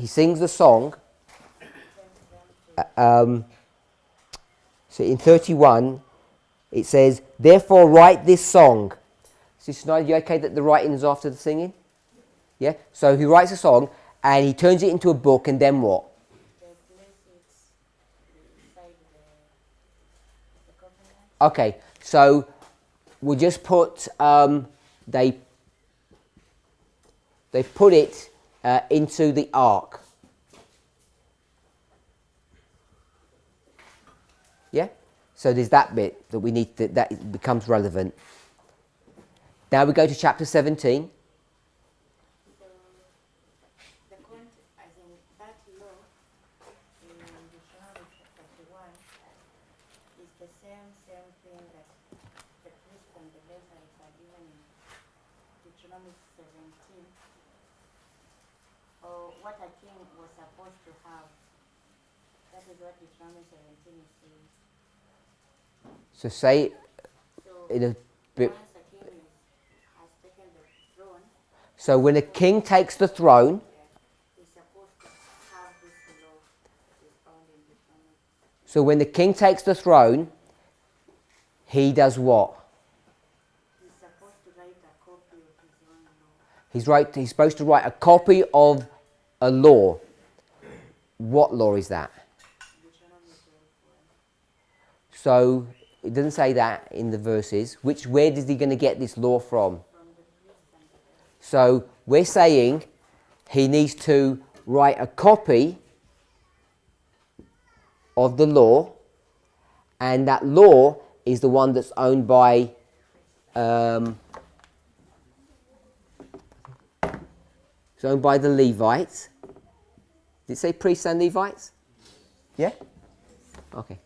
sings the song. So in 31, it says, therefore write this song. Sister Nida, you okay that the writing is after the singing? Yeah? So he writes a song and he turns it into a book, and then what? they place it inside the covenant. Okay, so we'll just put, they put it into the ark. Yeah? So there's that bit that we need, that becomes relevant. Now we go to chapter 17. So the content, as in that law in Deuteronomy chapter 31 is the same thing that the priests and the Levites are given in Deuteronomy 17, or what a king was supposed to have. That is what Deuteronomy 17 is saying. So say So in a bit. once a king has taken the throne, So when a king takes the throne, he's supposed to have this law that is found in Deuteronomy. so when the king takes the throne, he does what? He's supposed to write a copy of his own law. He's supposed to write a copy of a law. What law is that? Deuteronomy 12:1. So it doesn't say that in the verses. Where is he going to get this law from? From the priests and the Levites. So we're saying he needs to write a copy of the law, and that law is the one that's owned by It's owned by the Levites. Did it say priests and Levites? Yeah? Okay.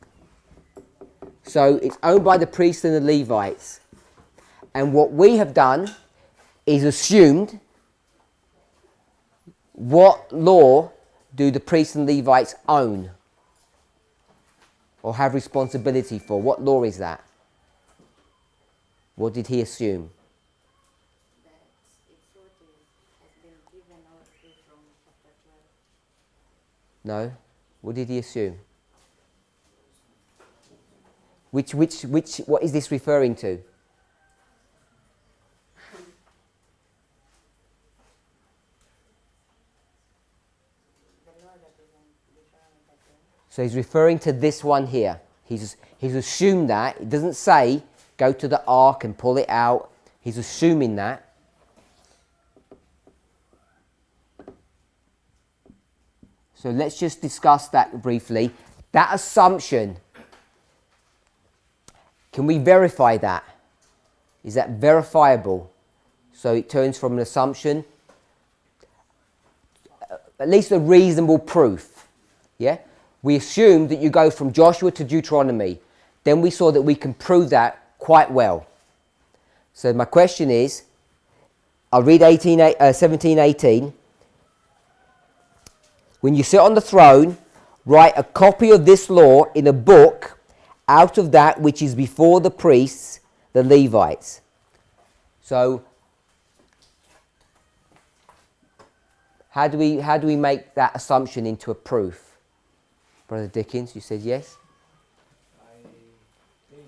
So it's owned by the priests and the Levites. And what we have done is assumed what law do the priests and Levites own or have responsibility for? What law is that? What did he assume? That it's what has been given out from chapter 12. No? What did he assume? What is this referring to? The law that is in Deuteronomy 13. So he's referring to this one here. He's assumed that. It doesn't say go to the ark and pull it out. He's assuming that. So let's just discuss that briefly. That assumption, can we verify that? Is that verifiable? So it turns from an assumption, at least a reasonable proof. Yeah? We assumed that you go from Joshua to Deuteronomy. Then we saw that we can prove that quite well. So my question is, I'll read 17:18. When you sit on the throne, write a copy of this law in a book out of that which is before the priests, the Levites. So, how do we make that assumption into a proof? Brother Dickens, you said yes? I think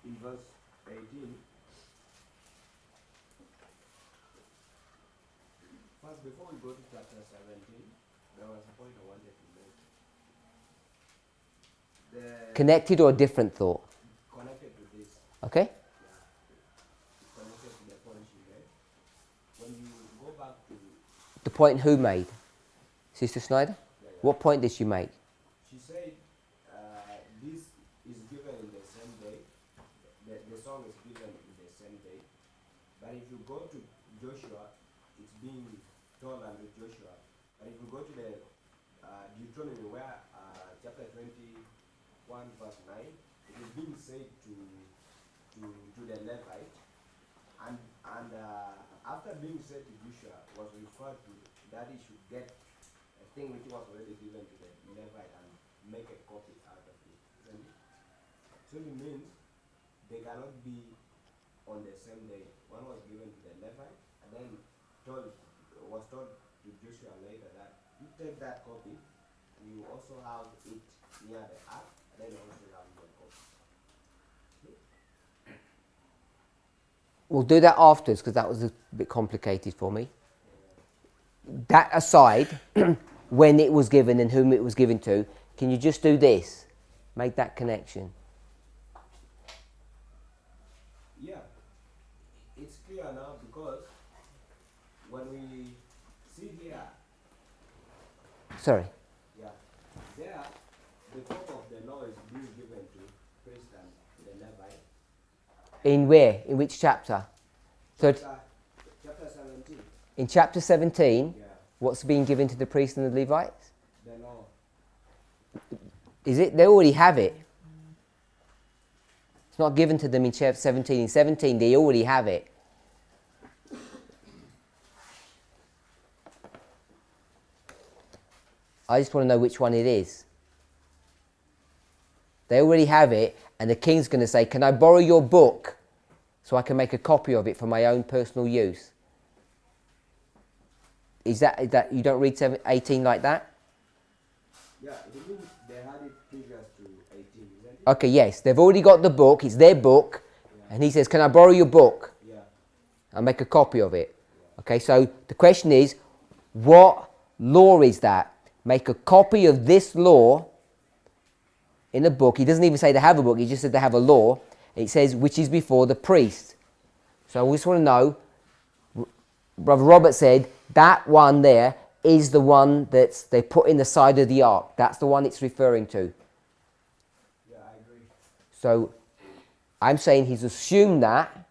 in verse 18, first before we go to chapter 17, there was a point I wanted to make. The Connected or a different thought? connected to this, Okay? connected to the point she made. When you go back to, The point who made? Sister Schneider? What point did she make? she said, this is given in the same day. The song is given in the same day. But if you go to Joshua, it's being told under Joshua. But if you go to the Deuteronomy, where chapter 21, verse 9, it is being said to the Levite. And after being said to Joshua, was referred to that he should get a thing which was already given to the Levite and make a copy out of it. Isn't it? So it means they cannot be on the same day. One was given to the Levite and then was told to Joshua later that you take that copy, you also have it near the ark, and then you also have your copy. We'll do that afterwards because that was a bit complicated for me. That aside, when it was given and whom it was given to, can you just do this? Make that connection. Yeah, it's clear now because when we see here, Sorry. yeah, there, the top of the law is being given to priest and the Levite. In where? In which chapter? So Chapter 17, in chapter 17, yeah, what's being given to the priests and the Levites? the law. Is it? They already have it. It's not given to them in chapter 17. In 17, they already have it. I just want to know which one it is. They already have it, and the king's going to say, can I borrow your book so I can make a copy of it for my own personal use? Is that you don't read 18 like that? Yeah, it means they had it previous to 18, isn't it? Okay, yes, they've already got the book, it's their book, Yeah. and he says, can I borrow your book? Yeah. I'll make a copy of it. Okay, so the question is, what law is that? Make a copy of this law in a book. He doesn't even say they have a book, he just said they have a law. It says, which is before the priest. So I just want to know, Brother Robert said, that one there is the one that they put in the side of the ark. That's the one it's referring to. Yeah, I agree. So I'm saying he's assumed that,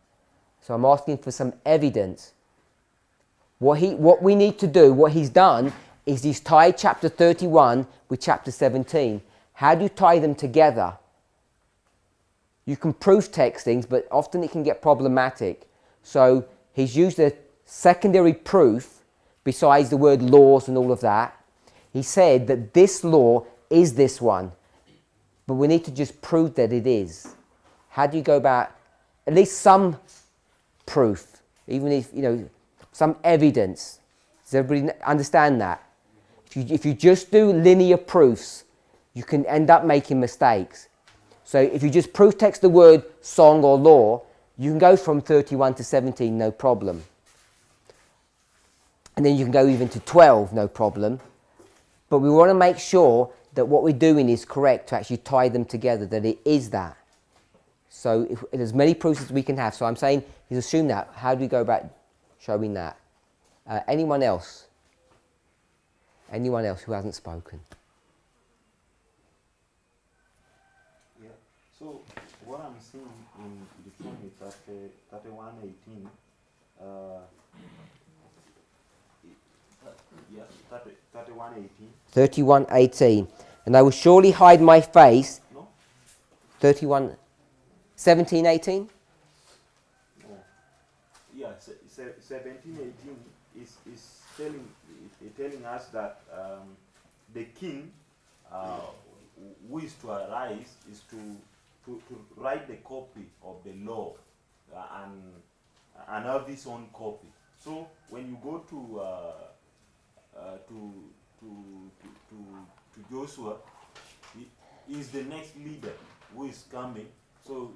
So I'm asking for some evidence. What we need to do, what he's done, is he's tied chapter 31 with chapter 17. How do you tie them together? You can proof text things, but often it can get problematic. So he's used a secondary proof besides the word laws and all of that. He said that this law is this one, but we need to just prove that it is. How do you go about at least some proof, even if, some evidence? Does everybody understand that? If you just do linear proofs, you can end up making mistakes. So if you just proof text the word song or law, you can go from 31 to 17, no problem. And then you can go even to 12, no problem. But we want to make sure that what we're doing is correct, to actually tie them together, that it is that. So if as many proofs as we can have. So I'm saying he's assumed that. How do we go about showing that? Anyone else? Anyone else who hasn't spoken? Yeah. So what I'm seeing in Deuteronomy 31:18, yeah, 31:18. 31:18. And I will surely hide my face. No? 31, 17:18? No. Yeah, 17:18 is telling us that the king who is to arise is to write the copy of the law and have his own copy. So when you go to Joshua, he is the next leader who is coming. So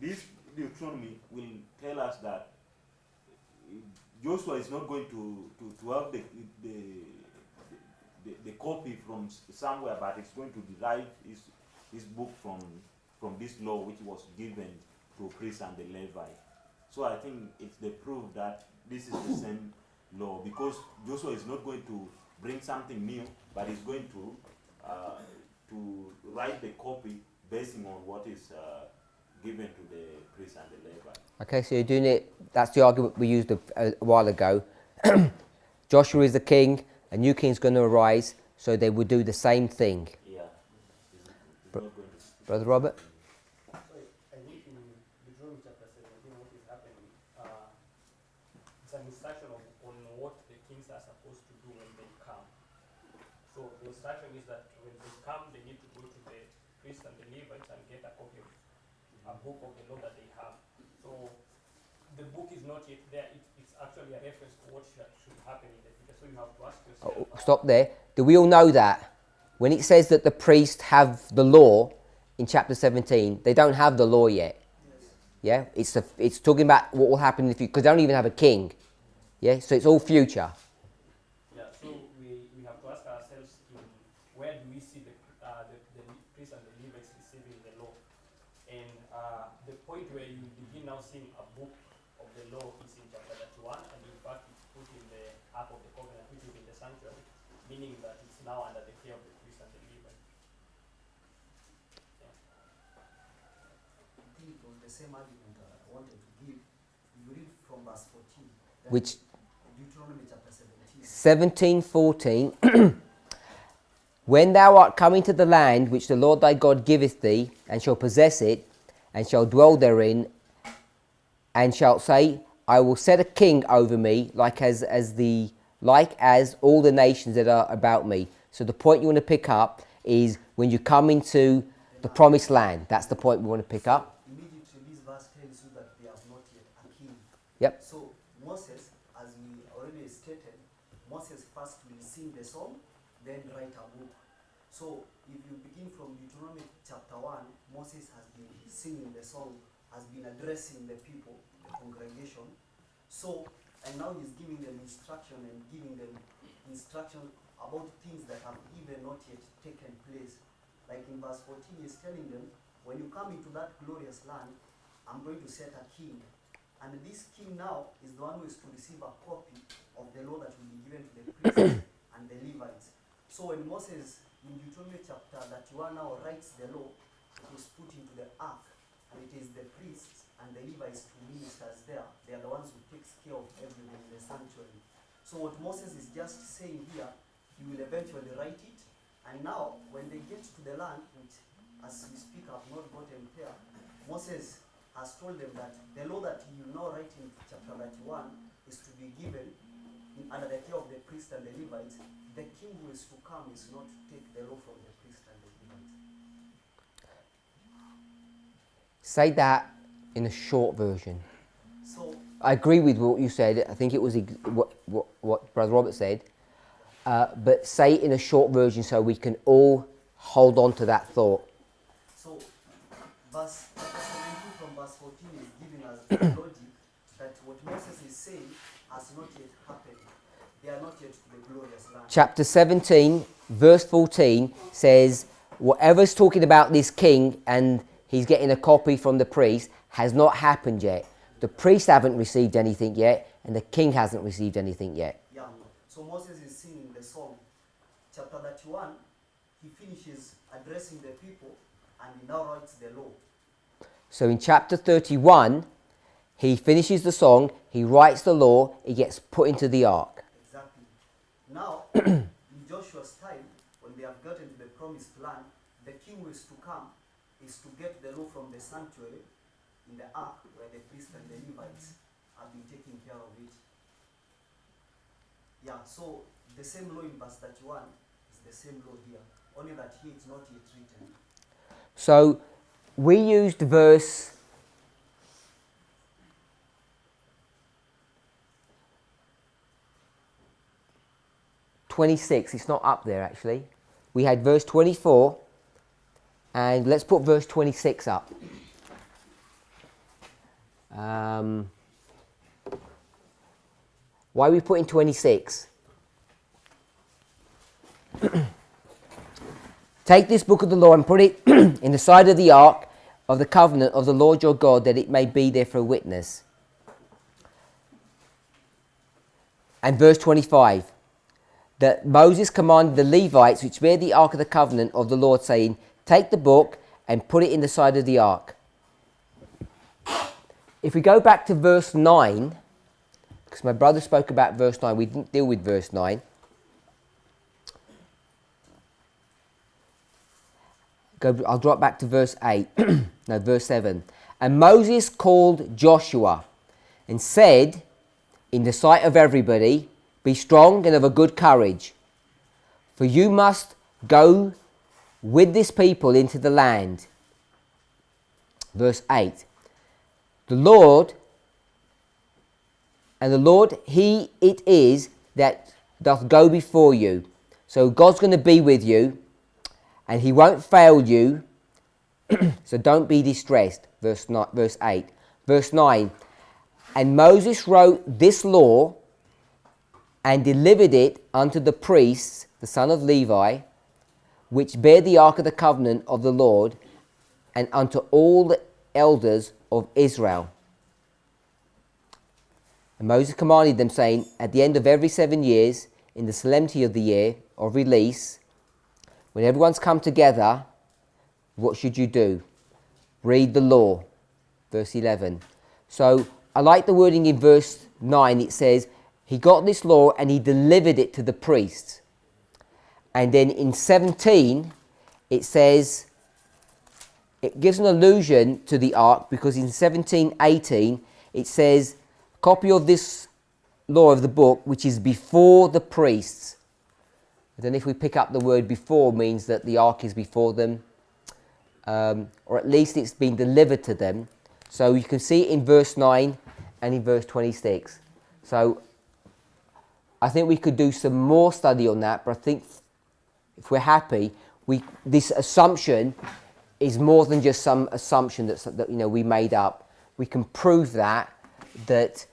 this Deuteronomy will tell us that Joshua is not going to have the copy from somewhere, but it's going to derive his book from this law which was given to priests and the Levite. So I think it's the proof that this is the same law, because Joshua is not going to bring something new, but he's going to write the copy basing on what is given to the priests and the Levite. Okay, so you're doing it, that's the argument we used a while ago. Joshua is the king, a new king is going to arise, so they would do the same thing. Yeah. He's not going to. Brother Robert? Sorry, I think in Deuteronomy chapter 17, what is happening, it's an instruction on what the kings are supposed to do when they come. So the instruction is that when they come, they need to go to the priests and the Levites and get a copy of a book of the law that they have. So the book is not yet there. It's actually a reference to what should happen in the future. So you have to ask yourself. Stop there. Do we all know that? When it says that the priests have the law in chapter 17, they don't have the law yet. Yeah? It's talking about what will happen in the future, because they don't even have a king. Yeah? So it's all future. Yeah, so we have to ask ourselves, where do we see the priests and the Levites receiving the law? And the point where you begin now seeing a book of the law is in chapter 31, and in fact it's put in the Ark of the Covenant, which is in the sanctuary, meaning that it's now under the care of the priests and the Levites. Yeah. I think it was the same argument I wanted to give. You read from verse 14. Which? Deuteronomy chapter 17. 17:14. When thou art coming to the land which the Lord thy God giveth thee, and shall possess it, and shall dwell therein, and shalt say, I will set a king over me, like as all the nations that are about me. So the point you want to pick up is when you come into the promised land. That's the point we want to pick up. Immediately this verse tells you that they have not yet a king. Yep. So Moses, as we already stated, Moses first will sing the song, then write a book. So if you begin from Deuteronomy chapter 1, Moses has been singing the song, has been addressing the people, the congregation. So, and now he's giving them instruction and giving them instruction about things that have even not yet taken place. Like in verse 14, he's telling them, when you come into that glorious land, I'm going to set a king. And this king now is the one who is to receive a copy of the law that will be given to the priests and the Levites. So when Moses, in Deuteronomy chapter 31 now writes the law, it was put into the ark, and it is the priests and the Levites to ministers there. They are the ones who takes care of everything in the sanctuary. So what Moses is just saying here, he will eventually write it. And now, when they get to the land, which as we speak have not gotten there, Moses has told them that the law that he will now write in chapter 31 is to be given under the care of the priest and the Levites. The king who is to come is not to take the law from the priest and the Levites. Say that in a short version. So I agree with what you said. I think it was what Brother Robert said. But say it in a short version so we can all hold on to that thought. So, verse chapter 17 from verse 14 is giving us the logic that what Moses is saying has not yet happened. They are not yet to the glorious land. Chapter 17, verse 14 says, whatever's talking about this king and he's getting a copy from the priest has not happened yet. The priests haven't received anything yet, and the king hasn't received anything yet. Yeah. So Moses is singing the song. Chapter 31, he finishes addressing the people and he now writes the law. So in chapter 31, he finishes the song, he writes the law, it gets put into the ark. Exactly. Now, in Joshua's time, when they have gotten to the promised land, the king who is to come is to get the law from the sanctuary in the ark where the priests and the Levites have been taking care of it. Yeah, so the same law in verse 31 is the same law here, only that here it's not yet written. So we used verse 26. It's not up there actually. We had verse 24, and let's put verse 26 up. Why are we putting 26? Take this book of the law and put it in the side of the ark of the covenant of the Lord your God, that it may be there for a witness. And verse 25, that Moses commanded the Levites which bear the ark of the covenant of the Lord, saying, take the book and put it in the side of the ark. If we go back to verse 9, because my brother spoke about verse 9, we didn't deal with verse 9. I'll drop back to verse 8, no, verse 7. And Moses called Joshua and said, in the sight of everybody, be strong and of a good courage, for you must go with this people into the land. Verse 8. The Lord, he it is that doth go before you. So God's going to be with you, and he won't fail you, so don't be distressed. Verse 8. Verse 9. And Moses wrote this law and delivered it unto the priests, the son of Levi, which bear the ark of the covenant of the Lord, and unto all the elders of Israel. And Moses commanded them, saying, at the end of every 7 years, in the solemnity of the year of release, when everyone's come together, what should you do? Read the law. Verse 11. So I like the wording in verse 9. It says, he got this law and he delivered it to the priests. And then in 17, it says, it gives an allusion to the ark, because in 17:18, it says, copy of this law of the book, which is before the priests. I don't know if we pick up the word before means that the ark is before them, or at least it's been delivered to them. So you can see it in verse 9 and in verse 26. So I think we could do some more study on that, but I think if we're happy, this assumption is more than just some assumption that we made up. We can prove that it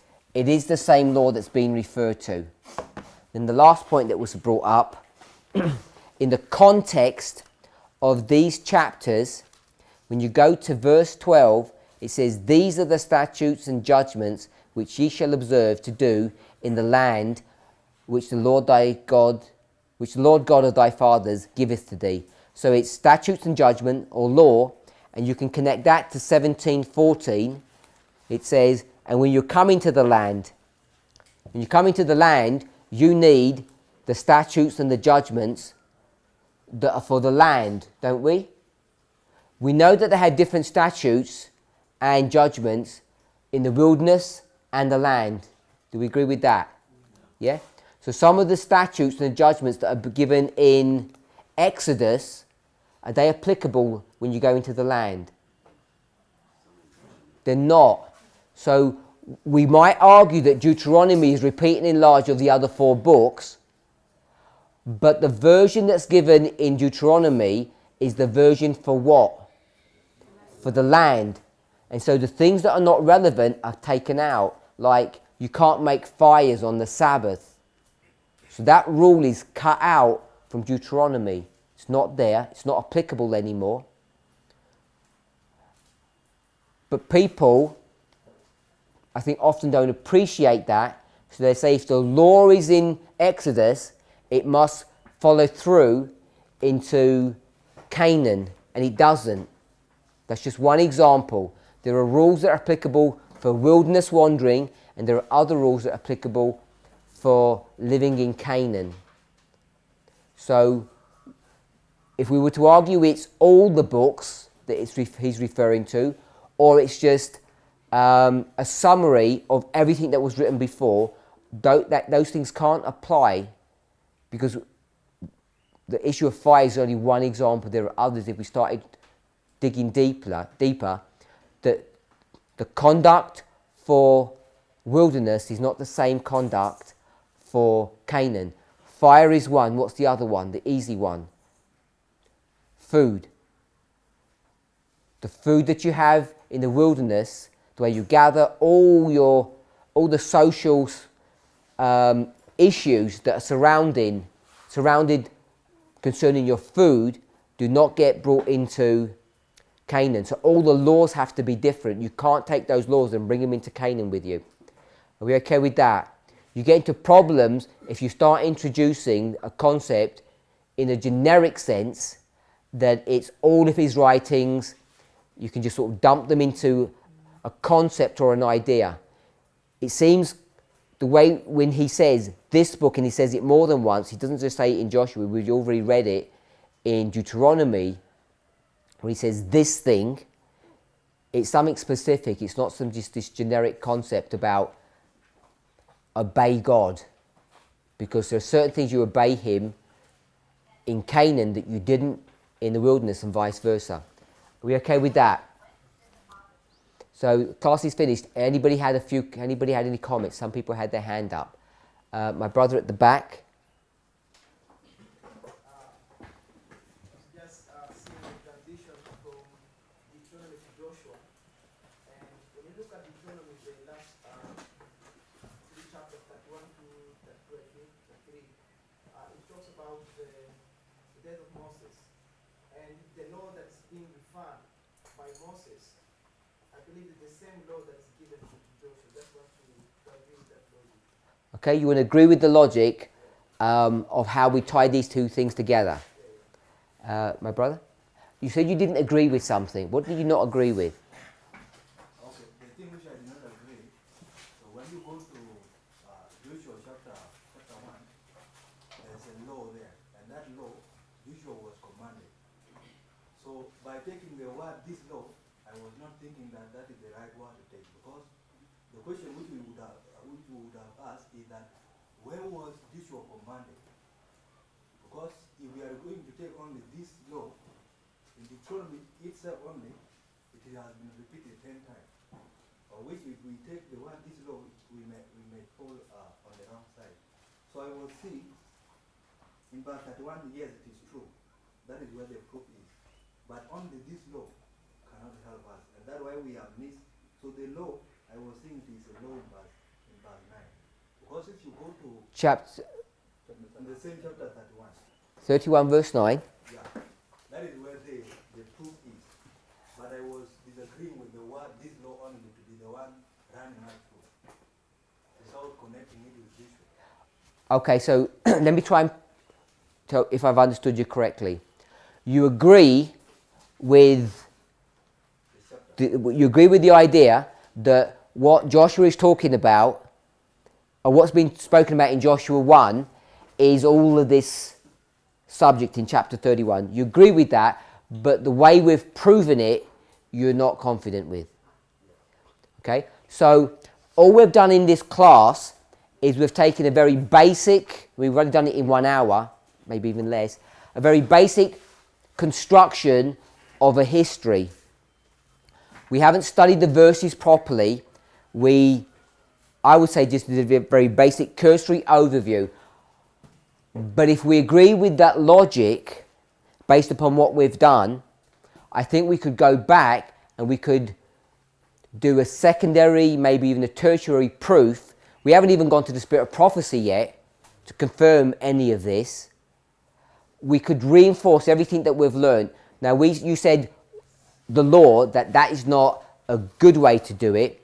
is the same law that's being referred to. Then the last point that was brought up, in the context of these chapters, when you go to verse 12, it says, these are the statutes and judgments which ye shall observe to do in the land which the Lord God of thy fathers giveth to thee. So it's statutes and judgment, or law, and you can connect that to 17:14, it says, and when you're coming to the land, you need the statutes and the judgments that are for the land, don't we? We know that they had different statutes and judgments in the wilderness and the land. Do we agree with that? Yeah? So some of the statutes and the judgments that are given in Exodus, are they applicable when you go into the land? They're not. So we might argue that Deuteronomy is repeating in large of the other 4 books, but the version that's given in Deuteronomy is the version for what? For the land. And so the things that are not relevant are taken out, like you can't make fires on the Sabbath. So that rule is cut out from Deuteronomy. It's not there, it's not applicable anymore. But people, I think, often don't appreciate that. So they say if the law is in Exodus, it must follow through into Canaan, and it doesn't. That's just one example. There are rules that are applicable for wilderness wandering, and there are other rules that are applicable for living in Canaan. So if we were to argue it's all the books that he's referring to, or it's just a summary of everything that was written before, those things can't apply, because the issue of fire is only one example. There are others. If we started digging deeper, that the conduct for wilderness is not the same conduct for Canaan. Fire is one. What's the other one? The easy one. Food. The food that you have in the wilderness, the way you gather all the social issues that are surrounded concerning your food, do not get brought into Canaan. So all the laws have to be different. You can't take those laws and bring them into Canaan with you. Are we okay with that? You get into problems if you start introducing a concept in a generic sense that it's all of his writings. You can just sort of dump them into a concept or an idea. It seems the way when he says this book, and he says it more than once, he doesn't just say it in Joshua, we've already read it in Deuteronomy, when he says this thing, it's something specific. It's not just this generic concept about obey God, because there are certain things you obey him in Canaan that you didn't in the wilderness, and vice versa. Are we okay with that? So class is finished. Anybody had any comments? Some people had their hand up. My brother at the back. Just seeing the transition from Deuteronomy to Joshua. And when you look at Deuteronomy, the last 3 chapters, that 1 to 3, it talks about the death of Moses. And the law that's being referred by Moses, I believe it's the same law that's given to Joshua. That's what to agree with that logic. Okay, you want to agree with the logic of how we tie these two things together. My brother? You said you didn't agree with something. What did you not agree with? Okay, the thing which I did not agree, so when you go to Joshua chapter 1, there's a law there, and that law, Joshua was commanded. So by taking the word, this law, I was not thinking that that is the right word to take, because the question which we would have asked is that where was Joshua commanded? Because if we are going to take only this law, in Deuteronomy itself only, it has been repeated 10 times. Or which if we take the word this law, we may fall on the wrong side. So I will see in verse 31, yes, it is true. That is where the proof is. But only this law cannot help us. And that's why we have missed. So the law, I was saying it is a law in verse 9. Because if you go to in the same chapter 31. 31 verse 9. Yeah, that is where the proof is. But I was disagreeing with the word, this law only to be the one running out through, without connecting it with this one. Okay, so let me try and tell if I've understood you correctly. You agree with the idea that what Joshua is talking about, or what's been spoken about in Joshua 1, is all of this subject in chapter 31. You agree with that, but the way we've proven it, you're not confident with. Okay? So, all we've done in this class is we've taken a very basic, we've only done it in 1 hour, maybe even less, a very basic construction of a history. We haven't studied the verses properly. I would say just did a very basic cursory overview. But if we agree with that logic, based upon what we've done, I think we could go back and we could do a secondary, maybe even a tertiary proof. We haven't even gone to the spirit of prophecy yet to confirm any of this. We could reinforce everything that we've learned. Now, you said the law, that is not a good way to do it.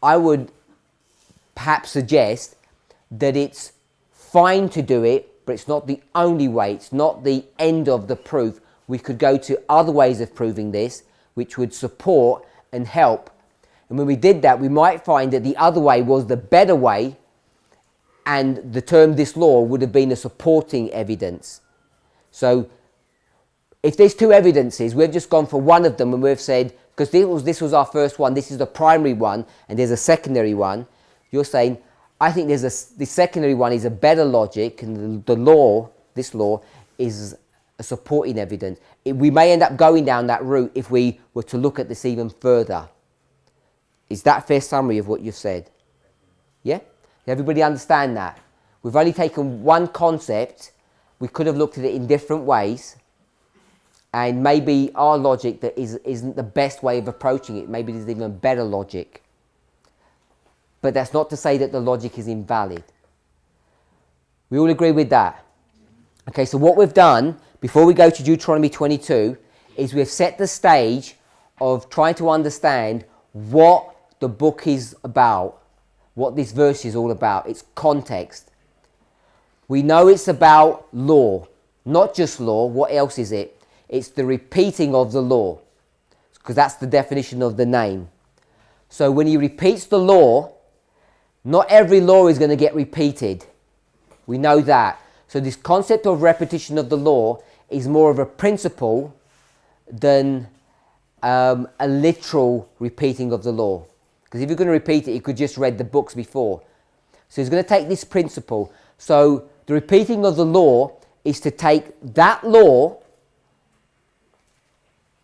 I would perhaps suggest that it's fine to do it, but it's not the only way. It's not the end of the proof. We could go to other ways of proving this, which would support and help. And when we did that, we might find that the other way was the better way, and the term this law would have been a supporting evidence. So if there's two evidences, we've just gone for one of them and we've said, because this was our first one, this is the primary one, and there's a secondary one. You're saying, I think the secondary one is a better logic, and this law, is a supporting evidence. We may end up going down that route if we were to look at this even further. Is that a fair summary of what you've said? Yeah? Everybody understand that? We've only taken one concept. We could have looked at it in different ways. And maybe our logic that isn't the best way of approaching it. Maybe there's even a better logic. But that's not to say that the logic is invalid. We all agree with that? Okay, so what we've done, before we go to Deuteronomy 22, is we've set the stage of trying to understand what the book is about, what this verse is all about, its context. We know it's about law, not just law. What else is it? It's the repeating of the law, because that's the definition of the name. So when he repeats the law, not every law is going to get repeated. We know that. So this concept of repetition of the law is more of a principle than a literal repeating of the law. Because if you're going to repeat it, you could just read the books before. So he's going to take this principle. So the repeating of the law is to take that law.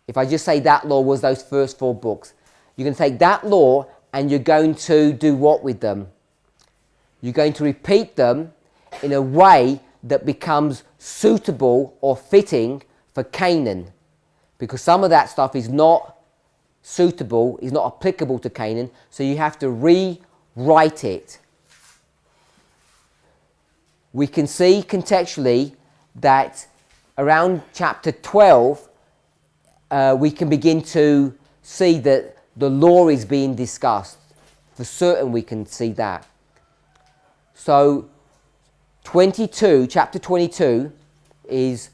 If I just say that law was those first 4 books, you're going to take that law and you're going to do what with them? You're going to repeat them in a way that becomes suitable or fitting for Canaan. Because some of that stuff is not suitable, is not applicable to Canaan, so you have to rewrite it. We can see contextually that around chapter 12, we can begin to see that the law is being discussed. For certain we can see that. So chapter 22 is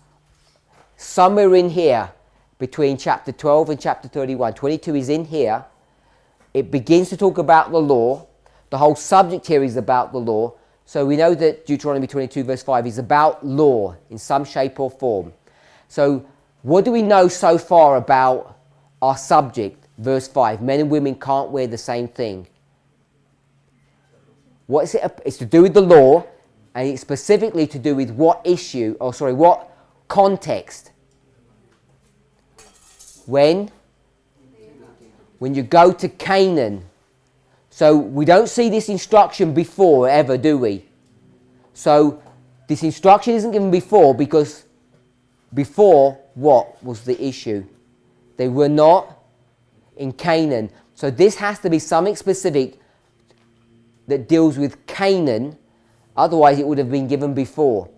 somewhere in here between chapter 12 and chapter 31. 22 is in here. It begins to talk about the law. The whole subject here is about the law. So we know that Deuteronomy 22 verse 5 is about law in some shape or form. So what do we know so far about our subject? Verse 5, men and women can't wear the same thing. What is it? It's to do with the law, and it's specifically to do with what context? When you go to Canaan. So we don't see this instruction before ever, do we? So this instruction isn't given before because before what was the issue? They were not in Canaan. So this has to be something specific that deals with Canaan. Otherwise it would have been given before.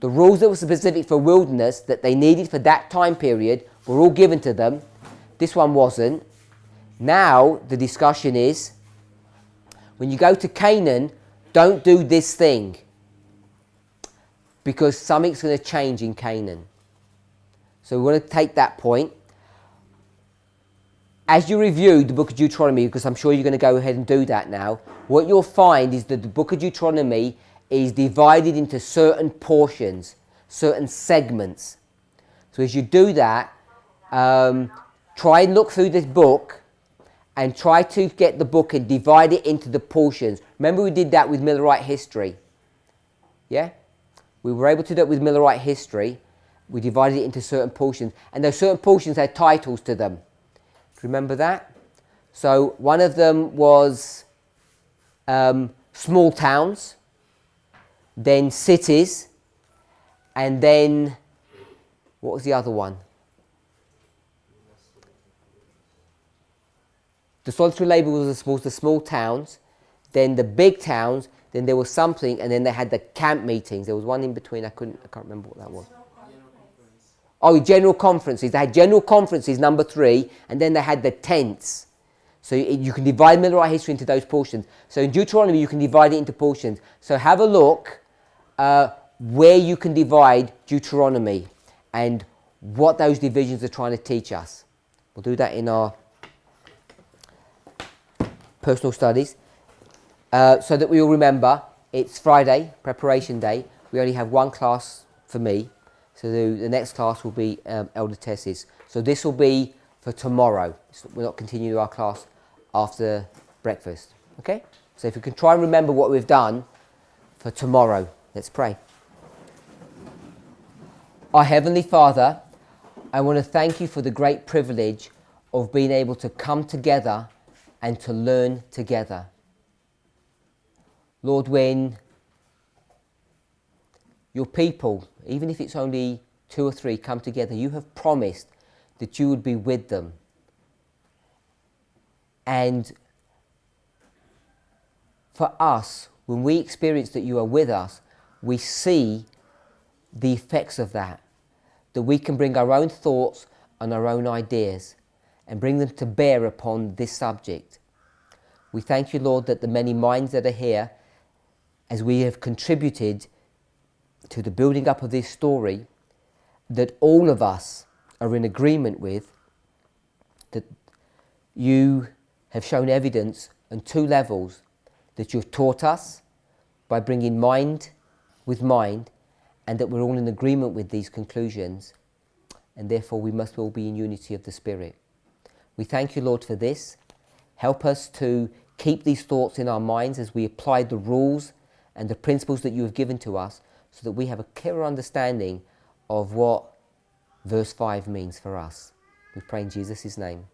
The rules that were specific for wilderness that they needed for that time period were all given to them. This one wasn't. Now the discussion is, when you go to Canaan, don't do this thing, because something's going to change in Canaan. So we want to take that point. as you review the book of Deuteronomy, because I'm sure you're going to go ahead and do that now, what you'll find is that the book of Deuteronomy is divided into certain portions, certain segments. So as you do that, try and look through this book and try to get the book and divide it into the portions. Remember we did that with Millerite history. Yeah? We were able to do it with Millerite history. We divided it into certain portions. And those certain portions had titles to them. Remember that? So one of them was small towns, then cities, and then, what was the other one? The solitary labour was the small towns, then the big towns, then there was something, and then they had the camp meetings. There was one in between, I can't remember what that was. Oh, general conferences. They had general conferences, number 3, and then they had the tents. So you can divide Millerite history into those portions. So in Deuteronomy, you can divide it into portions. So have a look where you can divide Deuteronomy and what those divisions are trying to teach us. We'll do that in our personal studies. So that we all remember, it's Friday, preparation day. We only have one class for me. So the next class will be Elder Tess's. So this will be for tomorrow. We're not continuing our class after breakfast. Okay? So if you can try and remember what we've done for tomorrow. Let's pray. Our Heavenly Father, I want to thank you for the great privilege of being able to come together and to learn together. Lord, when your people, even if it's only 2 or 3, come together, you have promised that you would be with them. And for us, when we experience that you are with us, we see the effects of that we can bring our own thoughts and our own ideas and bring them to bear upon this subject. We thank you, Lord, that the many minds that are here, as we have contributed to the building up of this story, that all of us are in agreement with, that you have shown evidence on 2 levels, that you've taught us by bringing mind with mind, and that we're all in agreement with these conclusions, and therefore we must all be in unity of the Spirit. We thank you, Lord, for this. Help us to keep these thoughts in our minds as we apply the rules and the principles that you have given to us, so that we have a clearer understanding of what verse 5 means for us. We pray in Jesus' name.